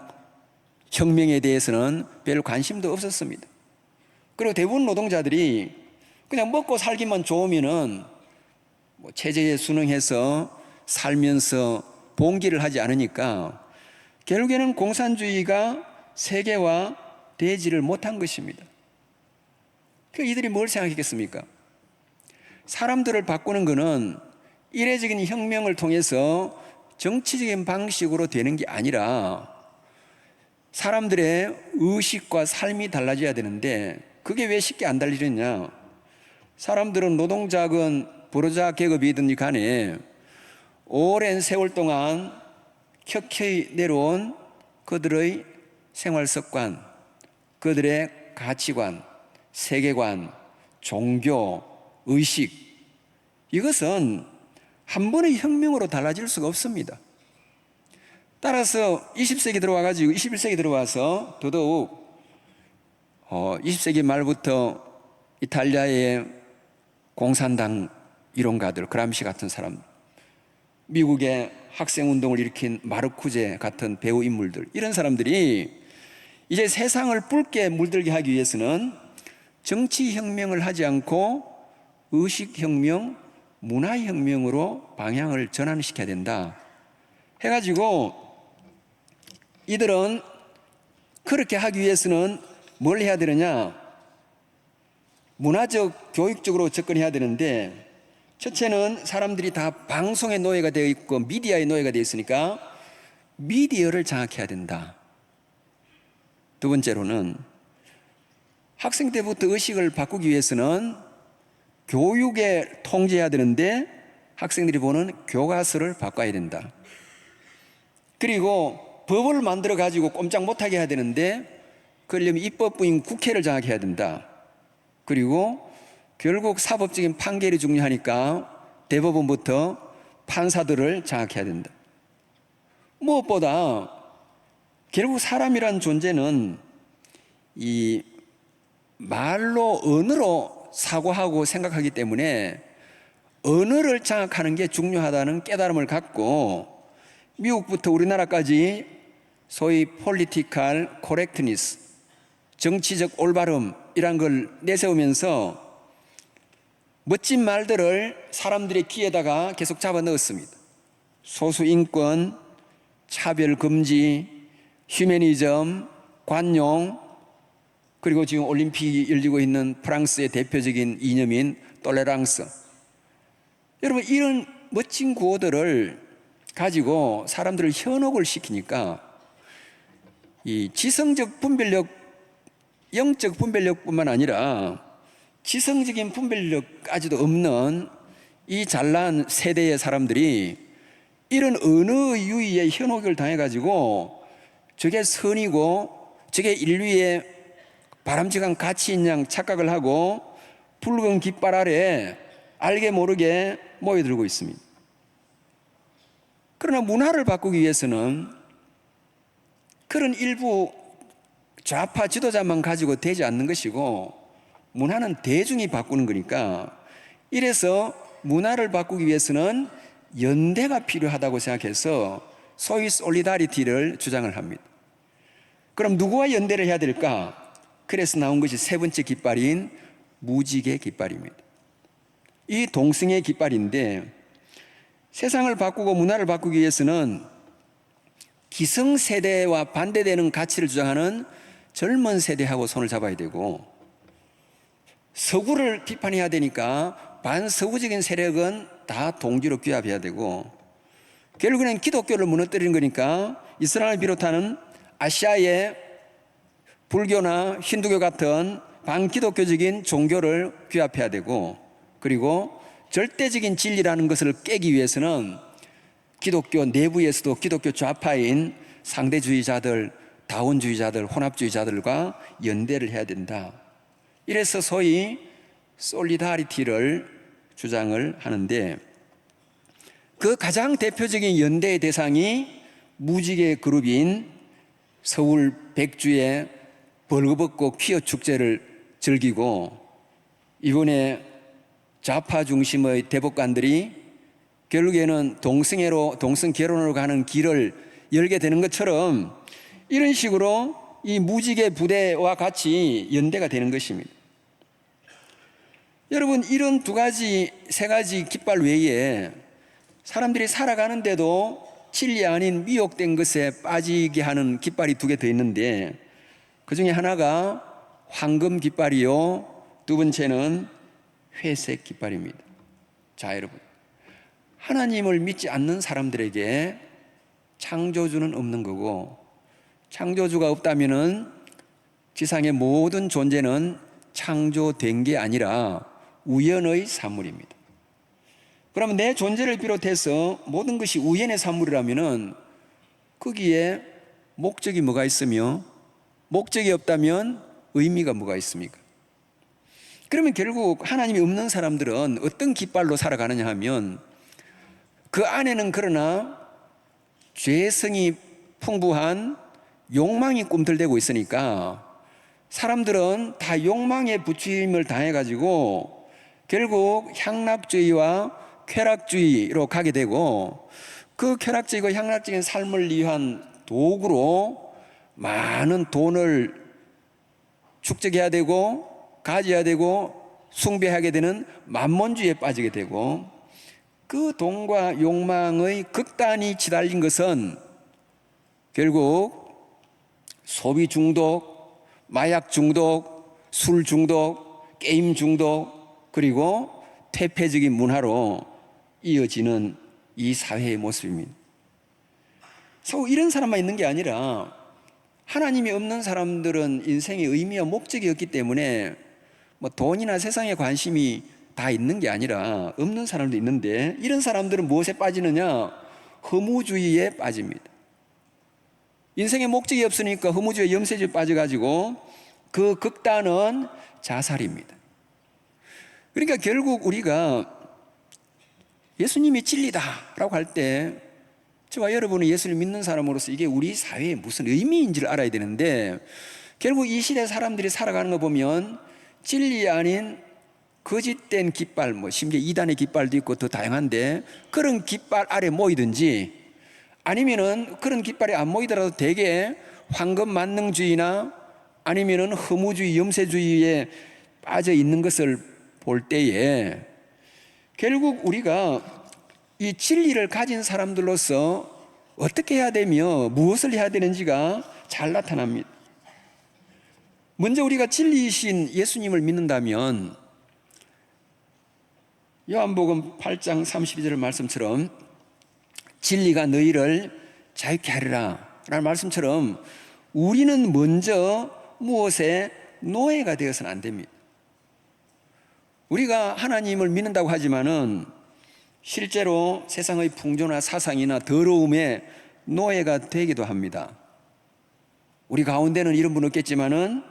혁명에 대해서는 별 관심도 없었습니다. 그리고 대부분 노동자들이 그냥 먹고 살기만 좋으면은 체제에 순응해서 살면서 봉기를 하지 않으니까 결국에는 공산주의가 세계화 되지를 못한 것입니다. 그 이들이 뭘 생각했겠습니까? 사람들을 바꾸는 것은 이례적인 혁명을 통해서 정치적인 방식으로 되는 게 아니라 사람들의 의식과 삶이 달라져야 되는데 그게 왜 쉽게 안 달라지느냐? 사람들은 노동자건 부르주아 계급이든지 간에 오랜 세월 동안 켜켜이 내려온 그들의 생활 습관, 그들의 가치관, 세계관, 종교, 의식, 이것은 한 번의 혁명으로 달라질 수가 없습니다. 따라서 20세기 들어와가지고 21세기 들어와서 더더욱 20세기 말부터 이탈리아의 공산당 이론가들, 그람시 같은 사람, 미국의 학생운동을 일으킨 마르쿠제 같은 배우 인물들, 이런 사람들이 이제 세상을 붉게 물들게 하기 위해서는 정치혁명을 하지 않고 의식혁명, 문화혁명으로 방향을 전환시켜야 된다 해가지고 이들은 그렇게 하기 위해서는 뭘 해야 되느냐? 문화적, 교육적으로 접근해야 되는데, 첫째는 사람들이 다 방송의 노예가 되어 있고 미디어의 노예가 되어 있으니까 미디어를 장악해야 된다. 두 번째로는 학생 때부터 의식을 바꾸기 위해서는 교육에 통제해야 되는데 학생들이 보는 교과서를 바꿔야 된다. 그리고 법을 만들어 가지고 꼼짝 못하게 해야 되는데 그러려면 입법부인 국회를 장악해야 된다. 그리고 결국 사법적인 판결이 중요하니까 대법원부터 판사들을 장악해야 된다. 무엇보다 결국 사람이란 존재는 이 말로, 언어로 사고하고 생각하기 때문에 언어를 장악하는 게 중요하다는 깨달음을 갖고 미국부터 우리나라까지 소위 political correctness, 정치적 올바름이란 걸 내세우면서 멋진 말들을 사람들의 귀에다가 계속 잡아 넣었습니다. 소수인권, 차별금지, 휴머니즘, 관용, 그리고 지금 올림픽이 열리고 있는 프랑스의 대표적인 이념인 톨레랑스. 여러분, 이런 멋진 구호들을 가지고 사람들을 현혹을 시키니까 이 지성적 분별력, 영적 분별력뿐만 아니라 지성적인 분별력까지도 없는 이 잘난 세대의 사람들이 이런 언어 유희의 현혹을 당해가지고 저게 선이고 저게 인류의 바람직한 가치인 양 착각을 하고 붉은 깃발 아래 알게 모르게 모여들고 있습니다. 그러나 문화를 바꾸기 위해서는 그런 일부 좌파 지도자만 가지고 되지 않는 것이고 문화는 대중이 바꾸는 거니까, 이래서 문화를 바꾸기 위해서는 연대가 필요하다고 생각해서 소위 솔리다리티를 주장을 합니다. 그럼 누구와 연대를 해야 될까? 그래서 나온 것이 세 번째 깃발인 무지개 깃발입니다. 이 동성애 깃발인데, 세상을 바꾸고 문화를 바꾸기 위해서는 기성세대와 반대되는 가치를 주장하는 젊은 세대하고 손을 잡아야 되고, 서구를 비판해야 되니까 반서구적인 세력은 다 동지로 규합해야 되고, 결국에는 기독교를 무너뜨리는 거니까 이슬람을 비롯하는 아시아의 불교나 힌두교 같은 반기독교적인 종교를 규합해야 되고, 그리고 절대적인 진리라는 것을 깨기 위해서는 기독교 내부에서도 기독교 좌파인 상대주의자들, 다원주의자들, 혼합주의자들과 연대를 해야 된다. 이래서 소위 솔리다리티를 주장을 하는데, 그 가장 대표적인 연대의 대상이 무지개 그룹인 서울 백주의 벌거벗고 퀴어 축제를 즐기고, 이번에 좌파 중심의 대법관들이 결국에는 동성 결혼으로 가는 길을 열게 되는 것처럼 이런 식으로 이 무지개 부대와 같이 연대가 되는 것입니다. 여러분, 이런 세 가지 깃발 외에 사람들이 살아가는데도 진리 아닌 미혹된 것에 빠지게 하는 깃발이 두 개 더 있는데, 그 중에 하나가 황금 깃발이요, 두 번째는 회색 깃발입니다. 자, 여러분, 하나님을 믿지 않는 사람들에게 창조주는 없는 거고, 창조주가 없다면은 지상의 모든 존재는 창조된 게 아니라 우연의 산물입니다. 그러면 내 존재를 비롯해서 모든 것이 우연의 산물이라면은 거기에 목적이 뭐가 있으며, 목적이 없다면 의미가 뭐가 있습니까? 그러면 결국 하나님이 없는 사람들은 어떤 깃발로 살아가느냐 하면, 그 안에는 그러나 죄성이 풍부한 욕망이 꿈틀대고 있으니까 사람들은 다 욕망에 부추임을 당해가지고 결국 향락주의와 쾌락주의로 가게 되고, 그 쾌락적이고 향락적인 삶을 위한 도구로 많은 돈을 축적해야 되고 가져야 되고 숭배하게 되는 만몬주의에 빠지게 되고, 그 돈과 욕망의 극단이 치달린 것은 결국 소비 중독, 마약 중독, 술 중독, 게임 중독, 그리고 퇴폐적인 문화로 이어지는 이 사회의 모습입니다. 그래서 이런 사람만 있는 게 아니라 하나님이 없는 사람들은 인생의 의미와 목적이 없기 때문에 뭐 돈이나 세상에 관심이 다 있는 게 아니라 없는 사람도 있는데, 이런 사람들은 무엇에 빠지느냐? 허무주의에 빠집니다. 인생의 목적이 없으니까 허무주의 염세주의에 빠져가지고 그 극단은 자살입니다. 그러니까 결국 우리가 예수님이 진리다라고 할 때 저와 여러분은 예수를 믿는 사람으로서 이게 우리 사회에 무슨 의미인지를 알아야 되는데, 결국 이 시대 사람들이 살아가는 거 보면 진리 아닌 거짓된 깃발, 뭐 심지어 이단의 깃발도 있고 더 다양한데, 그런 깃발 아래 모이든지 아니면은 그런 깃발에 안 모이더라도 대개 황금 만능주의나 아니면은 허무주의, 염세주의에 빠져 있는 것을 볼 때에 결국 우리가 이 진리를 가진 사람들로서 어떻게 해야 되며 무엇을 해야 되는지가 잘 나타납니다. 먼저 우리가 진리이신 예수님을 믿는다면 요한복음 8장 32절 말씀처럼 진리가 너희를 자유케 하리라 라는 말씀처럼 우리는 먼저 무엇에 노예가 되어서는 안 됩니다. 우리가 하나님을 믿는다고 하지만은 실제로 세상의 풍조나 사상이나 더러움에 노예가 되기도 합니다. 우리 가운데는 이런 분 없겠지만은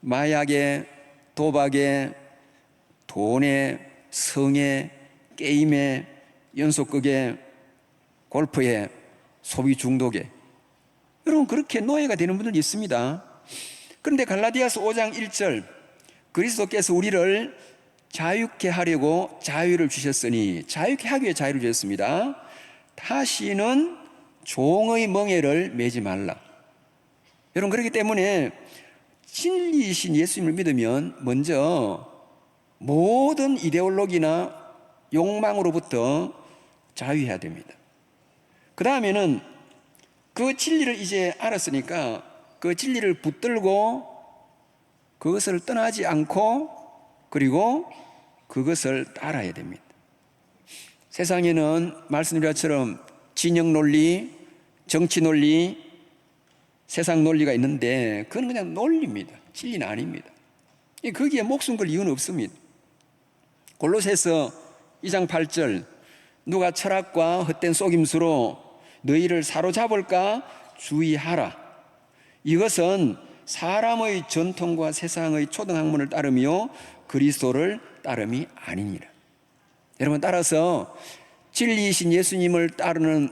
마약에, 도박에, 돈에, 성에, 게임에, 연속극에, 골프에, 소비 중독에, 여러분 그렇게 노예가 되는 분들이 있습니다. 그런데 갈라디아서 5장 1절, 그리스도께서 우리를 자유케 하려고 자유를 주셨으니, 자유케 하기 위해 자유를 주셨습니다. 다시는 종의 멍에를 매지 말라. 여러분 그렇기 때문에 진리이신 예수님을 믿으면 먼저 모든 이데올로기나 욕망으로부터 자유해야 됩니다. 그 다음에는 그 진리를 이제 알았으니까 그 진리를 붙들고 그것을 떠나지 않고 그리고 그것을 따라야 됩니다. 세상에는 말씀드린 진영 논리, 정치 논리, 세상 논리가 있는데 그건 그냥 논리입니다. 진리는 아닙니다. 거기에 목숨 걸 이유는 없습니다. 골로새서 2장 8절, 누가 철학과 헛된 속임수로 너희를 사로잡을까 주의하라. 이것은 사람의 전통과 세상의 초등학문을 따르며 그리스도를 따름이 아니니라. 여러분, 따라서 진리이신 예수님을 따르는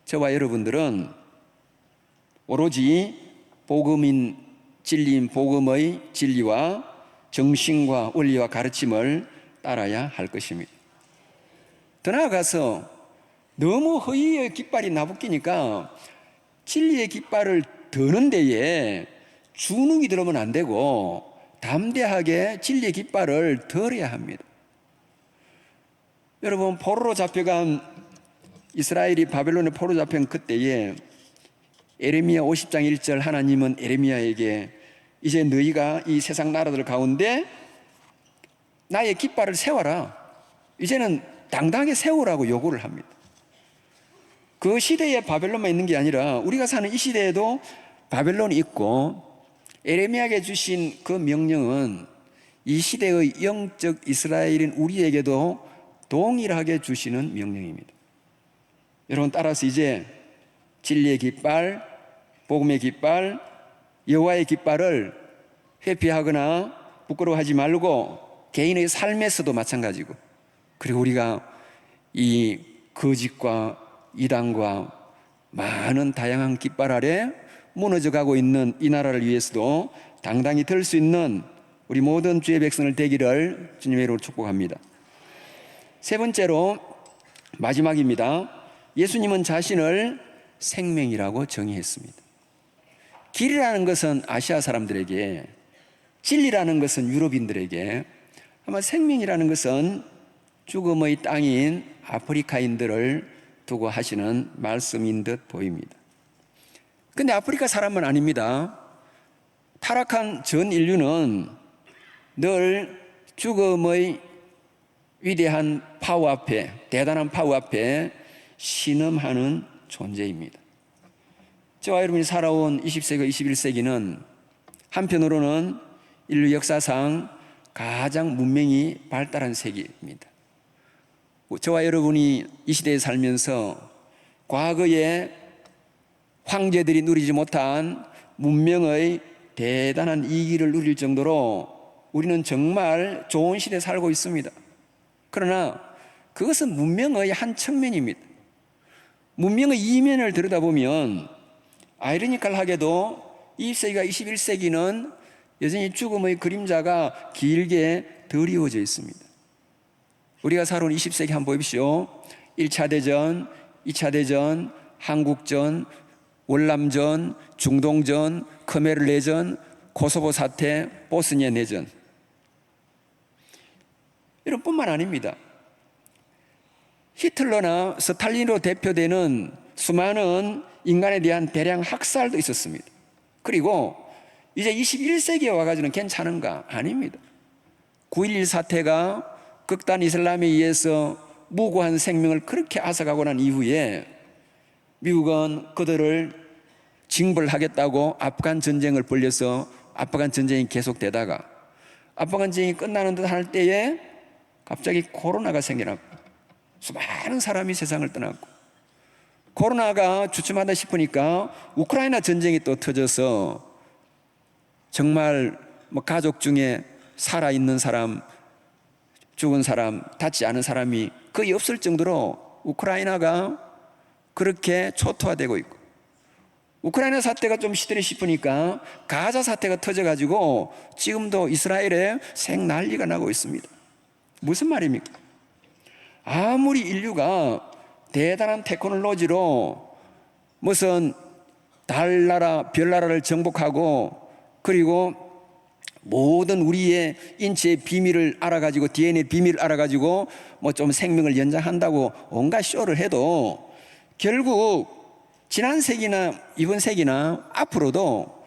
저와 여러분들은 오로지 복음인 진리인 복음의 진리와 정신과 원리와 가르침을 따라야 할 것입니다. 더 나아가서 너무 허위의 깃발이 나부끼니까 진리의 깃발을 드는 데에 주눅이 들으면 안 되고 담대하게 진리의 깃발을 들어야 합니다. 여러분, 포로로 잡혀간 이스라엘이 바벨론에 포로 잡힌 그때에 에레미야 50장 1절 하나님은 에레미야에게 이제 너희가 이 세상 나라들 가운데 나의 깃발을 세워라. 이제는 당당하게 세우라고 요구를 합니다. 그 시대에 바벨론만 있는 게 아니라 우리가 사는 이 시대에도 바벨론이 있고, 에레미야에게 주신 그 명령은 이 시대의 영적 이스라엘인 우리에게도 동일하게 주시는 명령입니다. 여러분, 따라서 이제 진리의 깃발, 복음의 깃발, 여호와의 깃발을 회피하거나 부끄러워하지 말고, 개인의 삶에서도 마찬가지고, 그리고 우리가 이 거짓과 이단과 많은 다양한 깃발 아래 무너져가고 있는 이 나라를 위해서도 당당히 들 수 있는 우리 모든 주의 백성을 되기를 주님의 이름으로 축복합니다. 세 번째로 마지막입니다. 예수님은 자신을 생명이라고 정의했습니다. 길이라는 것은 아시아 사람들에게, 진리라는 것은 유럽인들에게, 아마 생명이라는 것은 죽음의 땅인 아프리카인들을 두고 하시는 말씀인 듯 보입니다. 근데 아프리카 사람은 아닙니다. 타락한 전 인류는 늘 죽음의 위대한 파워 앞에, 대단한 파워 앞에 신음하는 존재입니다. 저와 여러분이 살아온 20세기, 21세기는 한편으로는 인류 역사상 가장 문명이 발달한 세기입니다. 저와 여러분이 이 시대에 살면서 과거에 황제들이 누리지 못한 문명의 대단한 이기를 누릴 정도로 우리는 정말 좋은 시대에 살고 있습니다. 그러나 그것은 문명의 한 측면입니다. 문명의 이면을 들여다보면 아이러니컬하게도 20세기가 21세기는 여전히 죽음의 그림자가 길게 드리워져 있습니다. 우리가 살아온 20세기 한번 보십시오. 1차 대전, 2차 대전, 한국전, 월남전, 중동전, 크메르 내전, 코소보 사태, 보스니아 내전. 이런 뿐만 아닙니다. 히틀러나 스탈린으로 대표되는 수많은 인간에 대한 대량 학살도 있었습니다. 그리고 이제 21세기에 와가지고는 괜찮은가? 아닙니다. 9.11 사태가 극단 이슬람에 의해서 무고한 생명을 그렇게 앗아가고 난 이후에 미국은 그들을 징벌하겠다고 아프간 전쟁을 벌려서 아프간 전쟁이 계속되다가 아프간 전쟁이 끝나는 듯 할 때에 갑자기 코로나가 생겨났고 수많은 사람이 세상을 떠났고, 코로나가 주춤하다 싶으니까 우크라이나 전쟁이 또 터져서 정말 가족 중에 살아있는 사람, 죽은 사람, 닿지 않은 사람이 거의 없을 정도로 우크라이나가 그렇게 초토화되고 있고, 우크라이나 사태가 좀 시들이 싶으니까 가자 사태가 터져가지고 지금도 이스라엘에 생난리가 나고 있습니다. 무슨 말입니까? 아무리 인류가 대단한 테크놀로지로 무슨 달나라, 별나라를 정복하고 그리고 모든 우리의 인체의 비밀을 알아가지고 DNA 비밀을 알아가지고 뭐 좀 생명을 연장한다고 온갖 쇼를 해도 결국 지난 세기나 이번 세기나 앞으로도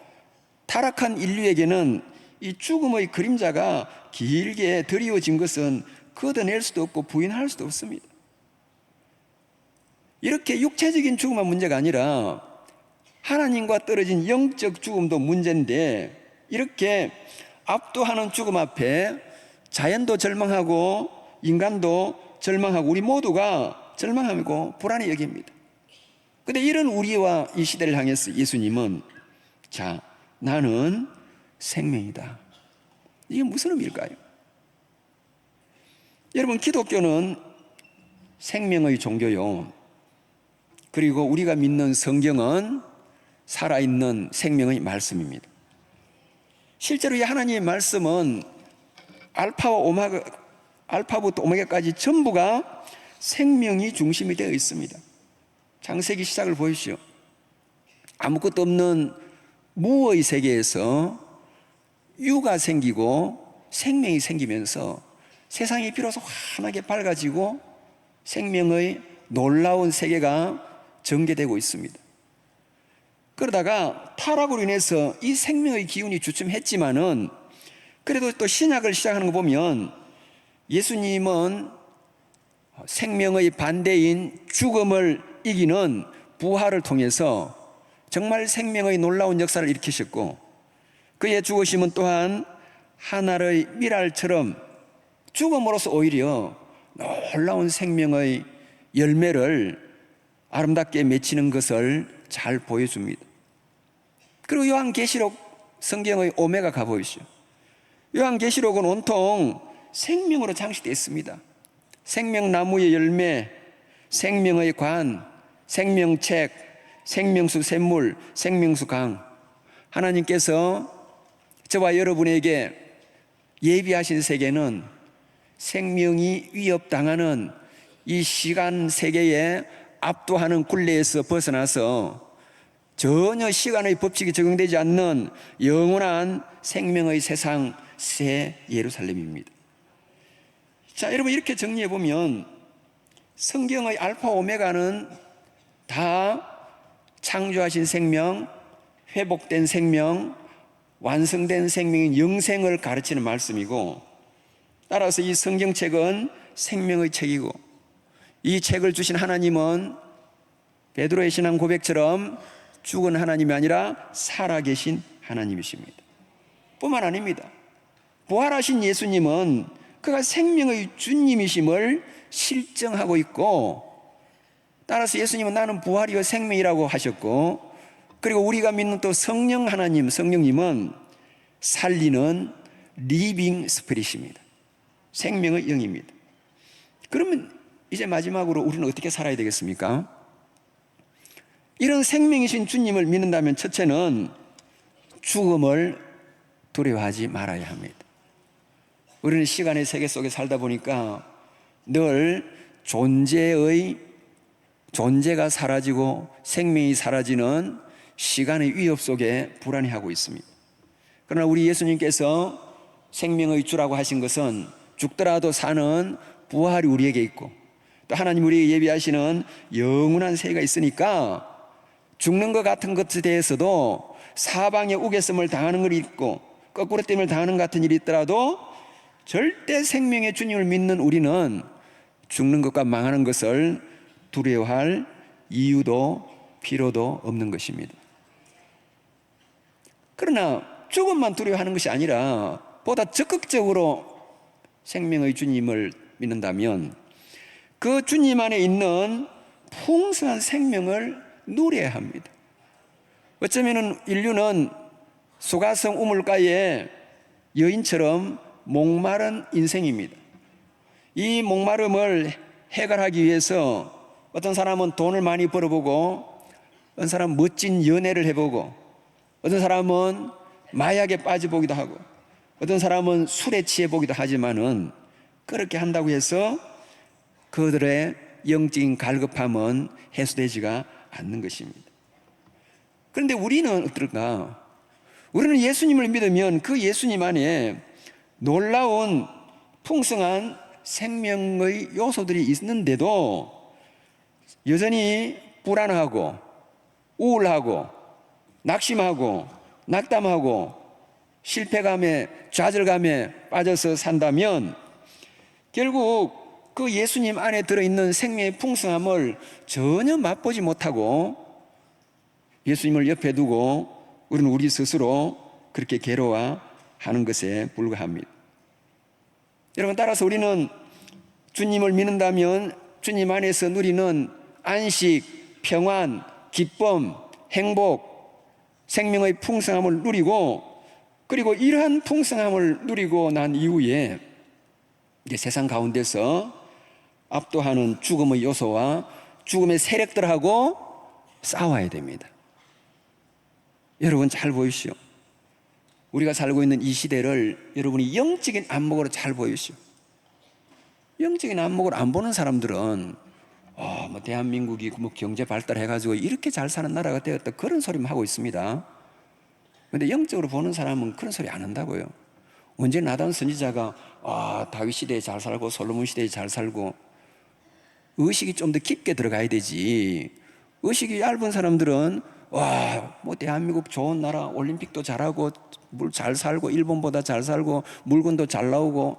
타락한 인류에게는 이 죽음의 그림자가 길게 드리워진 것은 걷어낼 수도 없고 부인할 수도 없습니다. 이렇게 육체적인 죽음만 문제가 아니라 하나님과 떨어진 영적 죽음도 문제인데, 이렇게 압도하는 죽음 앞에 자연도 절망하고 인간도 절망하고 우리 모두가 절망하고 불안히 여깁니다. 그런데 이런 우리와 이 시대를 향해서 예수님은 자, 나는 생명이다. 이게 무슨 의미일까요? 여러분, 기독교는 생명의 종교요. 그리고 우리가 믿는 성경은 살아있는 생명의 말씀입니다. 실제로 이 하나님의 말씀은 알파부터 오메가까지 전부가 생명이 중심이 되어 있습니다. 창세기 시작을 보십시오. 아무것도 없는 무의 세계에서 유가 생기고 생명이 생기면서 세상이 비로소 환하게 밝아지고 생명의 놀라운 세계가 전개되고 있습니다. 그러다가 타락으로 인해서 이 생명의 기운이 주춤했지만은 그래도 또 신약을 시작하는 거 보면 예수님은 생명의 반대인 죽음을 이기는 부활을 통해서 정말 생명의 놀라운 역사를 일으키셨고, 그의 죽으심은 또한 하늘의 미랄처럼 죽음으로써 오히려 놀라운 생명의 열매를 아름답게 맺히는 것을 잘 보여줍니다. 그리고 요한계시록 성경의 오메가 가보시죠. 요한계시록은 온통 생명으로 장식되어 있습니다. 생명나무의 열매, 생명의 관, 생명책, 생명수 샘물, 생명수 강. 하나님께서 저와 여러분에게 예비하신 세계는 생명이 위협당하는 이 시간 세계에 압도하는 굴레에서 벗어나서 전혀 시간의 법칙이 적용되지 않는 영원한 생명의 세상 새 예루살렘입니다. 자, 여러분, 이렇게 정리해 보면 성경의 알파 오메가는 다 창조하신 생명, 회복된 생명, 완성된 생명인 영생을 가르치는 말씀이고, 따라서 이 성경책은 생명의 책이고, 이 책을 주신 하나님은 베드로의 신앙 고백처럼 죽은 하나님이 아니라 살아계신 하나님이십니다. 뿐만 아닙니다. 부활하신 예수님은 그가 생명의 주님이심을 실정하고 있고, 따라서 예수님은 나는 부활이요 생명이라고 하셨고, 그리고 우리가 믿는 또 성령 하나님, 성령님은 살리는 리빙 스피릿입니다. 생명의 영입니다. 그러면 이제 마지막으로 우리는 어떻게 살아야 되겠습니까? 이런 생명이신 주님을 믿는다면 첫째는 죽음을 두려워하지 말아야 합니다. 우리는 시간의 세계 속에 살다 보니까 늘 존재가 사라지고 생명이 사라지는 시간의 위협 속에 불안해하고 있습니다. 그러나 우리 예수님께서 생명의 주라고 하신 것은 죽더라도 사는 부활이 우리에게 있고, 또 하나님 우리에게 예비하시는 영원한 세계가 있으니까 죽는 것 같은 것에 대해서도 사방에 우겨섬을 당하는 것이 있고 거꾸로 땜을 당하는 같은 일이 있더라도 절대 생명의 주님을 믿는 우리는 죽는 것과 망하는 것을 두려워할 이유도 필요도 없는 것입니다. 그러나 죽음만 두려워하는 것이 아니라 보다 적극적으로 생명의 주님을 믿는다면 그 주님 안에 있는 풍성한 생명을 누려야 합니다. 어쩌면 인류는 소가성 우물가의 여인처럼 목마른 인생입니다. 이 목마름을 해결하기 위해서 어떤 사람은 돈을 많이 벌어보고, 어떤 사람은 멋진 연애를 해보고, 어떤 사람은 마약에 빠져보기도 하고, 어떤 사람은 술에 취해보기도 하지만은 그렇게 한다고 해서 그들의 영적인 갈급함은 해소되지가 않는 것입니다. 그런데 우리는 어떨까? 우리는 예수님을 믿으면 그 예수님 안에 놀라운 풍성한 생명의 요소들이 있는데도 여전히 불안하고 우울하고 낙심하고 낙담하고 실패감에 좌절감에 빠져서 산다면 결국 그 예수님 안에 들어있는 생명의 풍성함을 전혀 맛보지 못하고 예수님을 옆에 두고 우리는 우리 스스로 그렇게 괴로워하는 것에 불과합니다. 여러분, 따라서 우리는 주님을 믿는다면 주님 안에서 누리는 안식, 평안, 기쁨, 행복, 생명의 풍성함을 누리고, 그리고 이러한 풍성함을 누리고 난 이후에 이제 세상 가운데서 압도하는 죽음의 요소와 죽음의 세력들하고 싸워야 됩니다. 여러분 잘 보이시오. 우리가 살고 있는 이 시대를 여러분이 영적인 안목으로 잘 보이시오. 영적인 안목으로 안 보는 사람들은 대한민국이 경제 발달해가지고 이렇게 잘 사는 나라가 되었다, 그런 소리만 하고 있습니다. 그런데 영적으로 보는 사람은 그런 소리 안 한다고요. 언제 나단 선지자가 다윗 시대에 잘 살고 솔로몬 시대에 잘 살고, 의식이 좀 더 깊게 들어가야 되지. 의식이 얇은 사람들은 대한민국 좋은 나라, 올림픽도 잘하고 물 잘 살고 일본보다 잘 살고 물건도 잘 나오고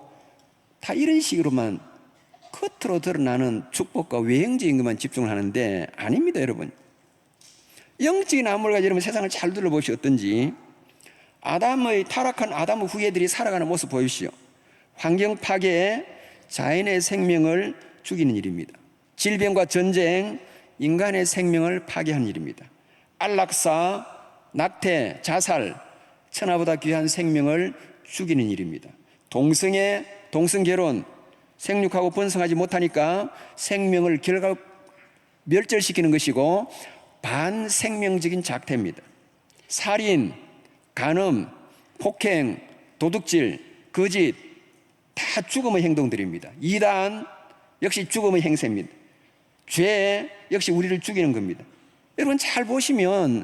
다 이런 식으로만 겉으로 드러나는 축복과 외형적인 것만 집중을 하는데 아닙니다, 여러분. 영적인 안목을 가지고 여러분 세상을 잘 둘러보시오. 어떤지. 타락한 아담의 후예들이 살아가는 모습 보십시오. 환경 파괴에 자연의 생명을 죽이는 일입니다. 질병과 전쟁, 인간의 생명을 파괴하는 일입니다. 안락사, 낙태, 자살, 천하보다 귀한 생명을 죽이는 일입니다. 동성결혼, 생육하고 번성하지 못하니까 생명을 멸절시키는 것이고 반생명적인 작태입니다. 살인, 간음, 폭행, 도둑질, 거짓 다 죽음의 행동들입니다. 이단 역시 죽음의 행세입니다. 죄 역시 우리를 죽이는 겁니다. 여러분 잘 보시면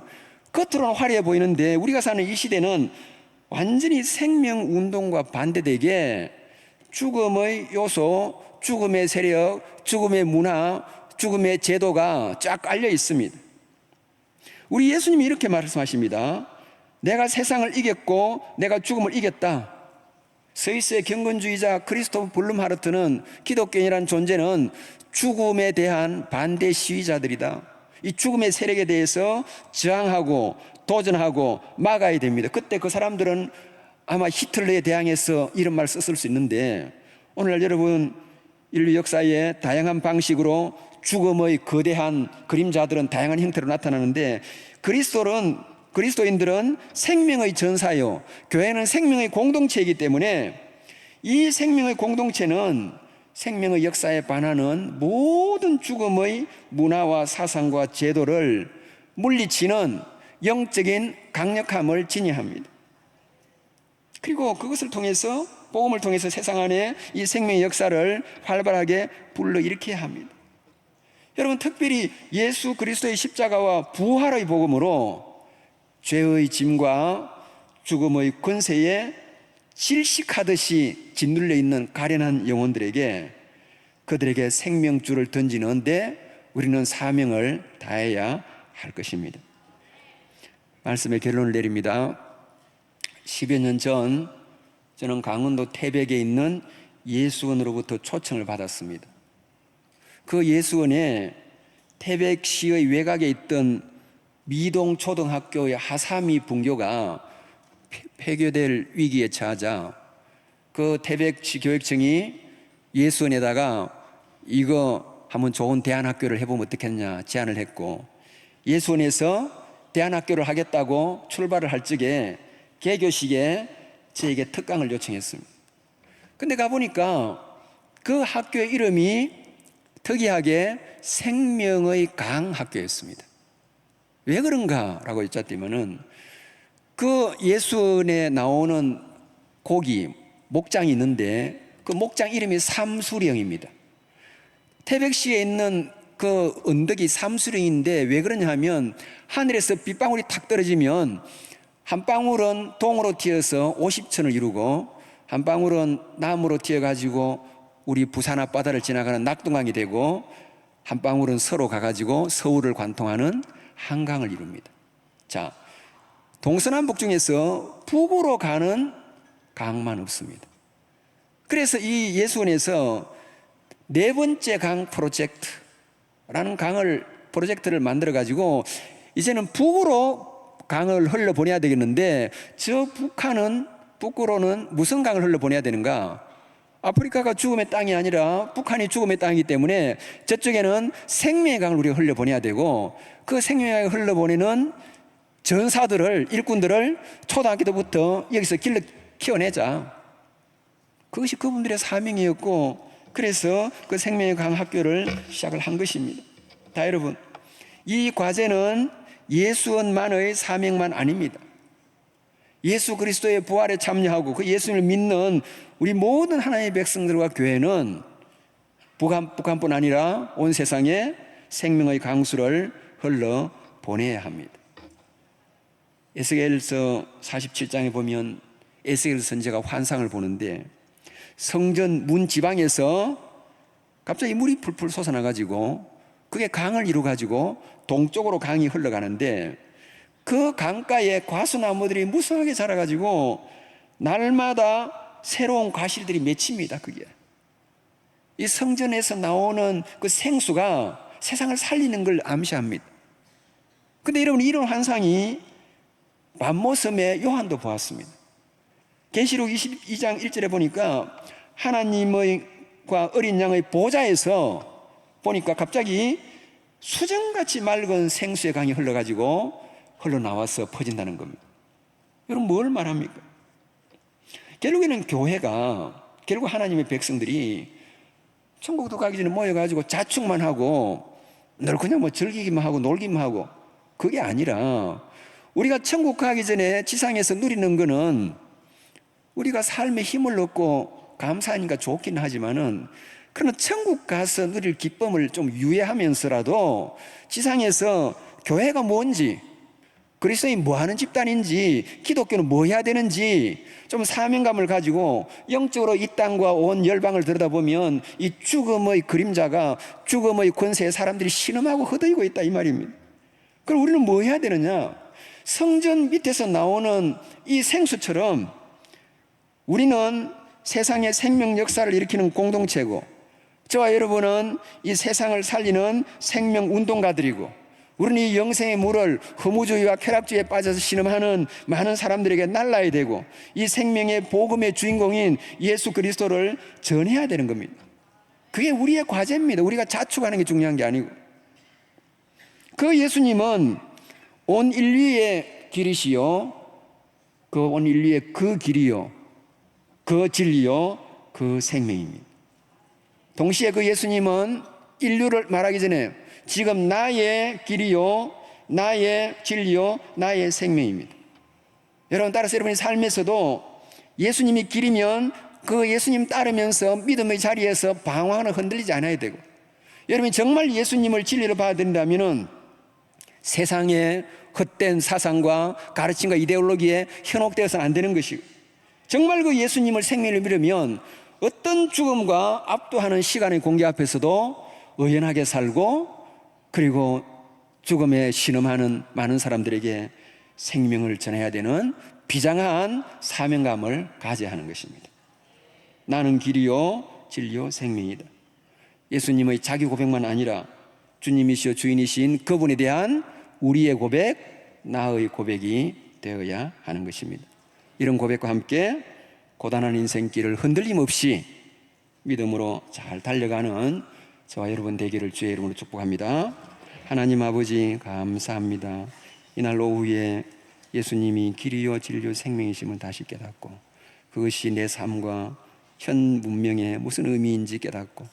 겉으로는 화려해 보이는데 우리가 사는 이 시대는 완전히 생명운동과 반대되게 죽음의 요소, 죽음의 세력, 죽음의 문화, 죽음의 제도가 쫙 깔려 있습니다. 우리 예수님이 이렇게 말씀하십니다. 내가 세상을 이겼고 내가 죽음을 이겼다. 스위스의 경건주의자 크리스토프 블룸하르트는 기독교인이라는 존재는 죽음에 대한 반대 시위자들이다. 이 죽음의 세력에 대해서 저항하고 도전하고 막아야 됩니다. 그때 그 사람들은 아마 히틀러에 대항해서 이런 말 썼을 수 있는데 오늘날 여러분 인류 역사에 다양한 방식으로 죽음의 거대한 그림자들은 다양한 형태로 나타나는데 그리스도인들은 생명의 전사요, 교회는 생명의 공동체이기 때문에 이 생명의 공동체는 생명의 역사에 반하는 모든 죽음의 문화와 사상과 제도를 물리치는 영적인 강력함을 지니합니다. 그리고 그것을 통해서 복음을 통해서 세상 안에 이 생명의 역사를 활발하게 불러일으켜야 합니다. 여러분 특별히 예수 그리스도의 십자가와 부활의 복음으로 죄의 짐과 죽음의 권세에 질식하듯이 짓눌려 있는 가련한 영혼들에게 그들에게 생명줄을 던지는데 우리는 사명을 다해야 할 것입니다. 말씀의 결론을 내립니다. 10여 년 전 저는 강원도 태백에 있는 예수원으로부터 초청을 받았습니다. 그 예수원에 태백시의 외곽에 있던 미동초등학교의 하사미 분교가 폐교될 위기에 처하자 그 태백시 교육청이 예수원에다가 이거 한번 좋은 대안학교를 해보면 어떻겠냐 제안을 했고 예수원에서 대안학교를 하겠다고 출발을 할 적에 개교식에 저에게 특강을 요청했습니다. 근데 가보니까 그 학교의 이름이 특이하게 생명의 강 학교였습니다. 왜 그런가라고 여쭤보면은 그 예수원에 나오는 고기, 목장이 있는데 그 목장 이름이 삼수령입니다. 태백시에 있는 그 언덕이 삼수령인데 왜 그러냐 하면 하늘에서 빗방울이 탁 떨어지면 한 방울은 동으로 튀어서 50층을 이루고 한 방울은 남으로 튀어가지고 우리 부산 앞바다를 지나가는 낙동강이 되고 한 방울은 서로 가가지고 서울을 관통하는 한강을 이룹니다. 자, 동서남북 중에서 북으로 가는 강만 없습니다. 그래서 이 예수원에서 네 번째 강 프로젝트라는 프로젝트를 만들어 가지고 이제는 북으로 강을 흘러보내야 되겠는데 저 북으로는 무슨 강을 흘러보내야 되는가? 아프리카가 죽음의 땅이 아니라 북한이 죽음의 땅이기 때문에 저쪽에는 생명의 강을 우리가 흘려보내야 되고 그 생명의 강을 흘러보내는 전사들을, 일꾼들을 초등학교 때부터 여기서 길러 키워내자. 그것이 그분들의 사명이었고 그래서 그 생명의 강 학교를 시작을 한 것입니다. 다 여러분, 이 과제는 예수원만의 사명만 아닙니다. 예수 그리스도의 부활에 참여하고 그 예수님을 믿는 우리 모든 하나님의 백성들과 교회는 북한뿐 아니라 온 세상에 생명의 강수를 흘러 보내야 합니다. 에스겔서 47장에 보면 에스겔 선지자가 환상을 보는데 성전 문 지방에서 갑자기 물이 풀풀 솟아나가지고 그게 강을 이루어가지고 동쪽으로 강이 흘러가는데 그 강가에 과수나무들이 무성하게 자라가지고 날마다 새로운 과실들이 맺힙니다. 그게 이 성전에서 나오는 그 생수가 세상을 살리는 걸 암시합니다. 근데 여러분, 이런 환상이 맘모섬의 요한도 보았습니다. 계시록 22장 1절에 보니까 하나님과 어린 양의 보좌에서 보니까 갑자기 수정같이 맑은 생수의 강이 흘러가지고 흘러나와서 퍼진다는 겁니다. 여러분, 뭘 말합니까? 결국에는 교회가, 결국 하나님의 백성들이 천국도 가기 전에 모여가지고 자축만 하고 늘 그냥 뭐 즐기기만 하고 놀기만 하고, 그게 아니라 우리가 천국 가기 전에 지상에서 누리는 거는 우리가 삶에 힘을 얻고 감사하니까 좋긴 하지만은, 그러나 천국 가서 누릴 기쁨을 좀 유예하면서라도 지상에서 교회가 뭔지, 그리스도인이 뭐하는 집단인지, 기독교는 뭐 해야 되는지 좀 사명감을 가지고 영적으로 이 땅과 온 열방을 들여다보면 이 죽음의 그림자가, 죽음의 권세에 사람들이 신음하고 헛어이고 있다, 이 말입니다. 그럼 우리는 뭐 해야 되느냐? 성전 밑에서 나오는 이 생수처럼 우리는 세상의 생명 역사를 일으키는 공동체고, 저와 여러분은 이 세상을 살리는 생명 운동가들이고, 우리는 이 영생의 물을 허무주의와 쾌락주의에 빠져서 신음하는 많은 사람들에게 날라야 되고, 이 생명의 복음의 주인공인 예수 그리스도를 전해야 되는 겁니다. 그게 우리의 과제입니다. 우리가 자축하는 게 중요한 게 아니고. 그 예수님은 온 인류의 길이시요, 그 온 인류의 그 길이요, 그 진리요, 그 생명입니다. 동시에 그 예수님은 인류를 말하기 전에 지금 나의 길이요, 나의 진리요, 나의 생명입니다. 여러분, 따라서 여러분의 삶에서도 예수님이 길이면 그 예수님 따르면서 믿음의 자리에서 방황하는, 흔들리지 않아야 되고, 여러분이 정말 예수님을 진리로 받아들인다면 세상의 헛된 사상과 가르침과 이데올로기에 현혹되어서는 안 되는 것이고, 정말 그 예수님을 생명을 믿으면 어떤 죽음과 압도하는 시간의 공개 앞에서도 의연하게 살고, 그리고 죽음에 신음하는 많은 사람들에게 생명을 전해야 되는 비장한 사명감을 가져야 하는 것입니다. 나는 길이요, 진리요, 생명이다. 예수님의 자기 고백만 아니라 주님이시여 주인이신 그분에 대한 우리의 고백, 나의 고백이 되어야 하는 것입니다. 이런 고백과 함께 고단한 인생길을 흔들림 없이 믿음으로 잘 달려가는 저와 여러분 되기를 주의 이름으로 축복합니다. 하나님 아버지, 감사합니다. 이날 오후에 예수님이 길이요 진리요 생명이심을 다시 깨닫고, 그것이 내 삶과 현 문명에 무슨 의미인지 깨닫고,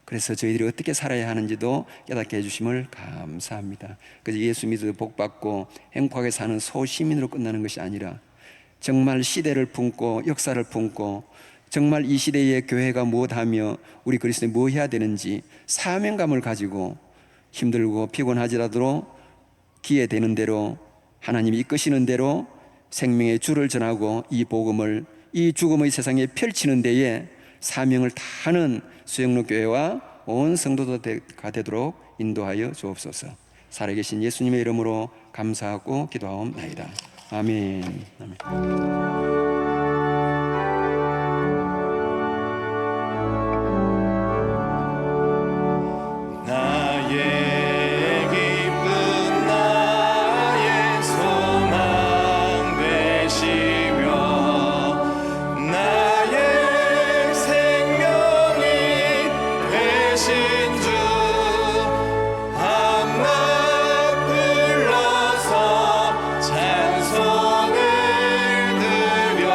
그래서 저희들이 어떻게 살아야 하는지도 깨닫게 해주심을 감사합니다. 그래서 예수 믿어 복받고 행복하게 사는 소시민으로 끝나는 것이 아니라 정말 시대를 품고 역사를 품고, 정말 이 시대의 교회가 무엇하며 우리 그리스도인이 뭐 해야 되는지 사명감을 가지고 힘들고 피곤하지라도 기회 되는 대로 하나님이 이끄시는 대로 생명의 주를 전하고 이 복음을 이 죽음의 세상에 펼치는 데에 사명을 다하는 수영로 교회와 온 성도가 되도록 인도하여 주옵소서. 살아계신 예수님의 이름으로 감사하고 기도하옵나이다. 아멘. 아멘. 찬송을 들려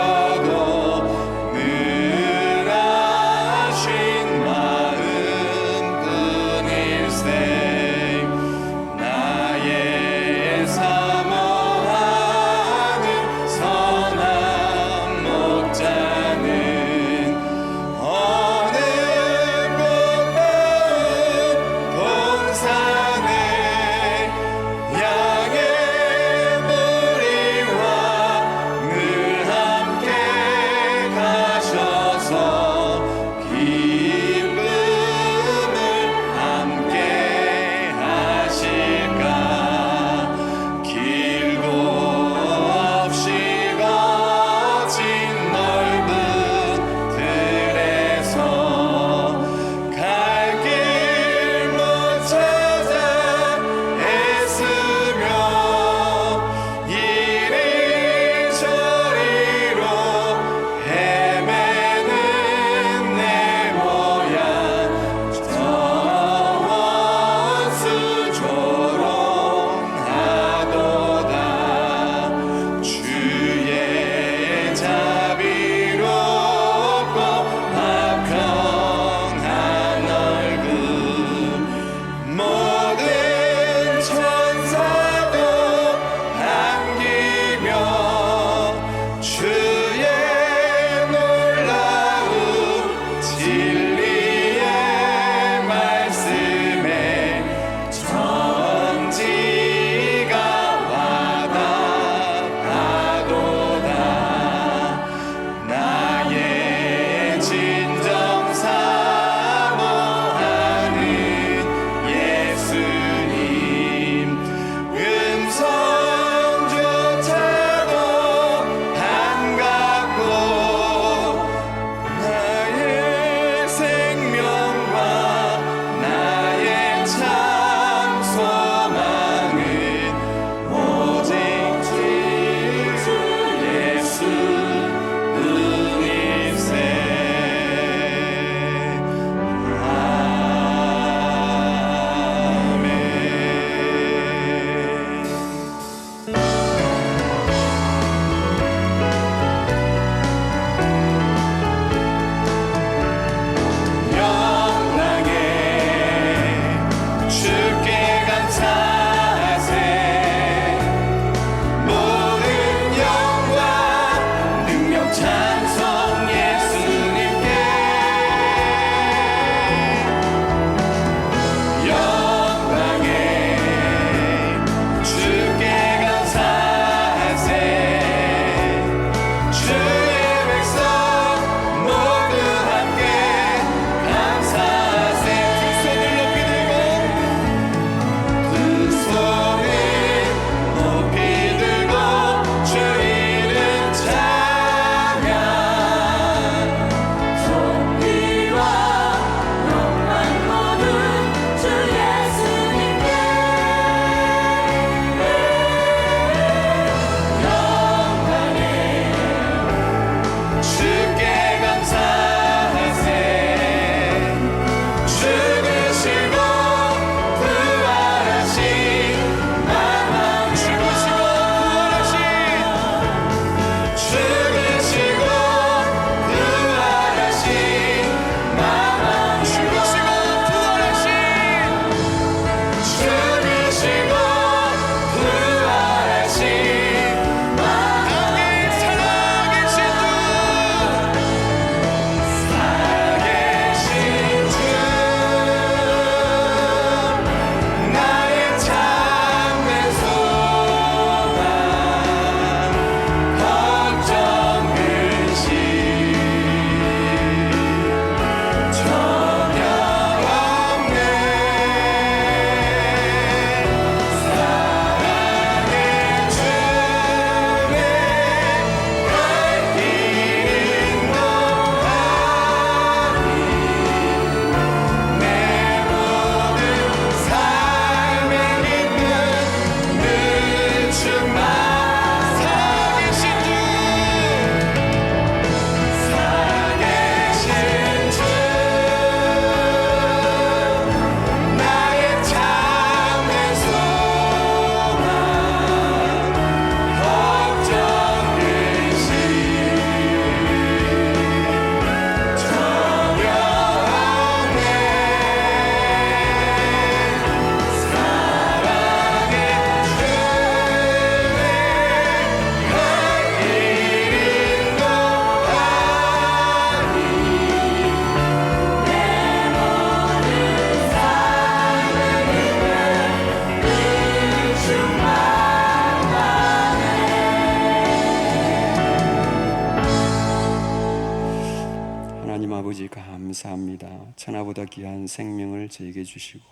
감사합니다. 천하보다 귀한 생명을 저에게 주시고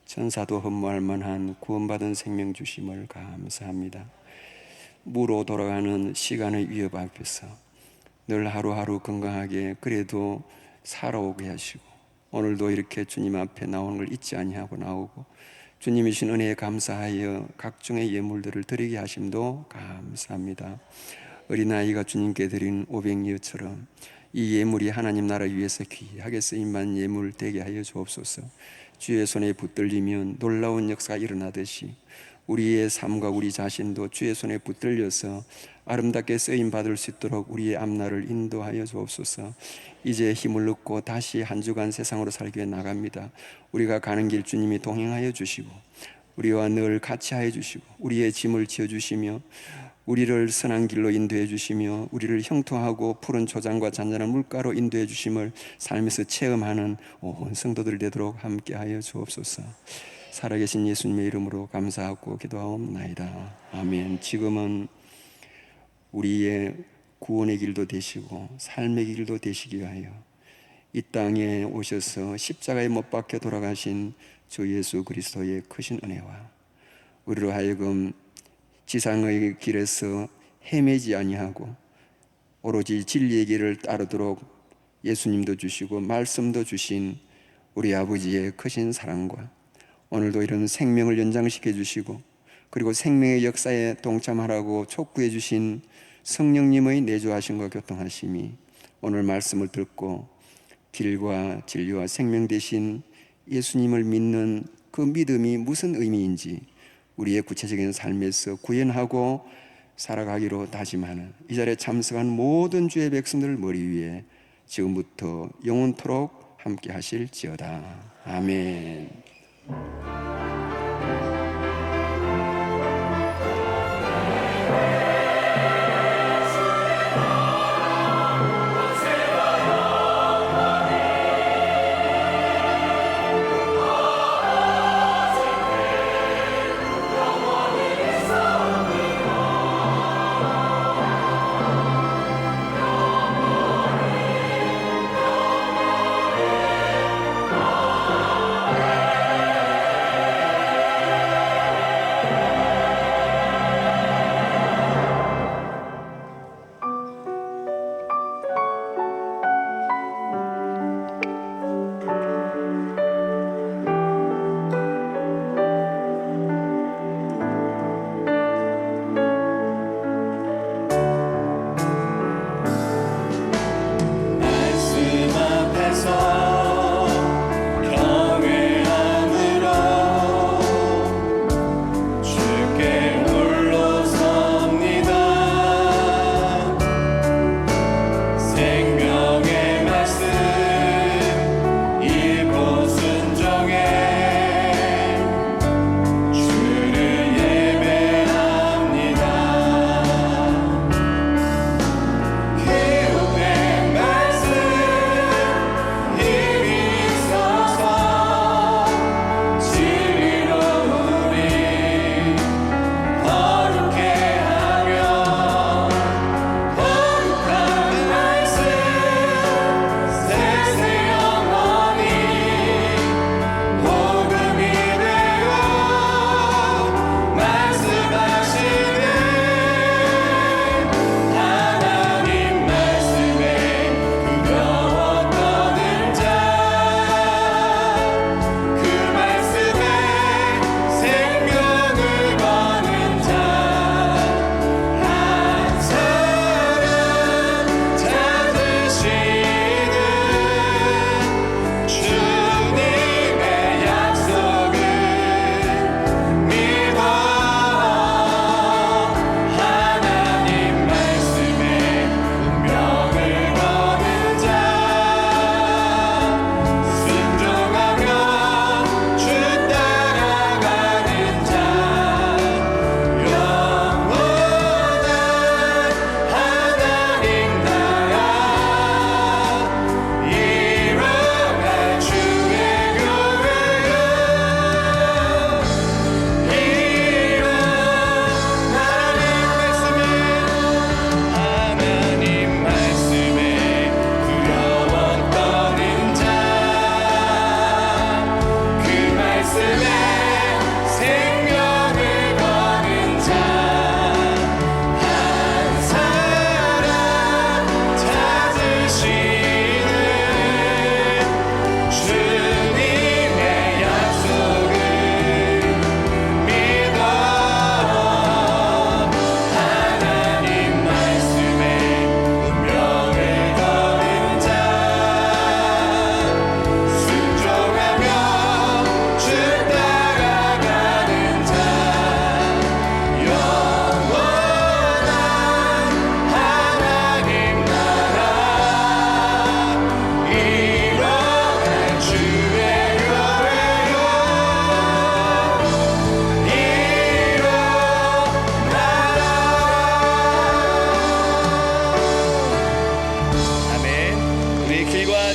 천사도 흠모할 만한 구원받은 생명 주심을 감사합니다. 무로 돌아가는 시간의 위협 앞에서 늘 하루하루 건강하게 그래도 살아오게 하시고 오늘도 이렇게 주님 앞에 나오는 걸 잊지 아니하고 나오고 주님이 주신 은혜에 감사하여 각종의 예물들을 드리게 하심도 감사합니다. 어린아이가 주님께 드린 500리어처럼 이 예물이 하나님 나라 위해서 귀하게 쓰임만 예물 되게 하여 주옵소서. 주의 손에 붙들리면 놀라운 역사가 일어나듯이 우리의 삶과 우리 자신도 주의 손에 붙들려서 아름답게 쓰임 받을 수 있도록 우리의 앞날을 인도하여 주옵소서. 이제 힘을 얻고 다시 한 주간 세상으로 살기 위해 나갑니다. 우리가 가는 길 주님이 동행하여 주시고 우리와 늘 같이 하여 주시고 우리의 짐을 지어 주시며 우리를 선한 길로 인도해 주시며 우리를 형통하고 푸른 초장과 잔잔한 물가로 인도해 주심을 삶에서 체험하는 온 성도들이 되도록 함께하여 주옵소서. 살아계신 예수님의 이름으로 감사하고 기도하옵나이다. 아멘. 지금은 우리의 구원의 길도 되시고 삶의 길도 되시기 위하여 이 땅에 오셔서 십자가에 못 박혀 돌아가신 주 예수 그리스도의 크신 은혜와 우리로 하여금 지상의 길에서 헤매지 아니하고 오로지 진리의 길을 따르도록 예수님도 주시고 말씀도 주신 우리 아버지의 크신 사랑과 오늘도 이런 생명을 연장시켜 주시고 그리고 생명의 역사에 동참하라고 촉구해 주신 성령님의 내주하심과 교통하심이 오늘 말씀을 듣고 길과 진리와 생명 되신 예수님을 믿는 그 믿음이 무슨 의미인지 우리의 구체적인 삶에서 구현하고 살아가기로 다짐하는 이 자리에 참석한 모든 주의 백성들 머리 위에 지금부터 영원토록 함께 하실지어다. 아멘.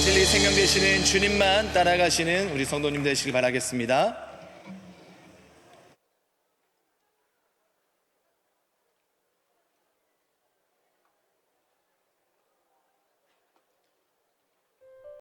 진리 생명 되시는 주님만 따라가시는 우리 성도님 되시길 바라겠습니다.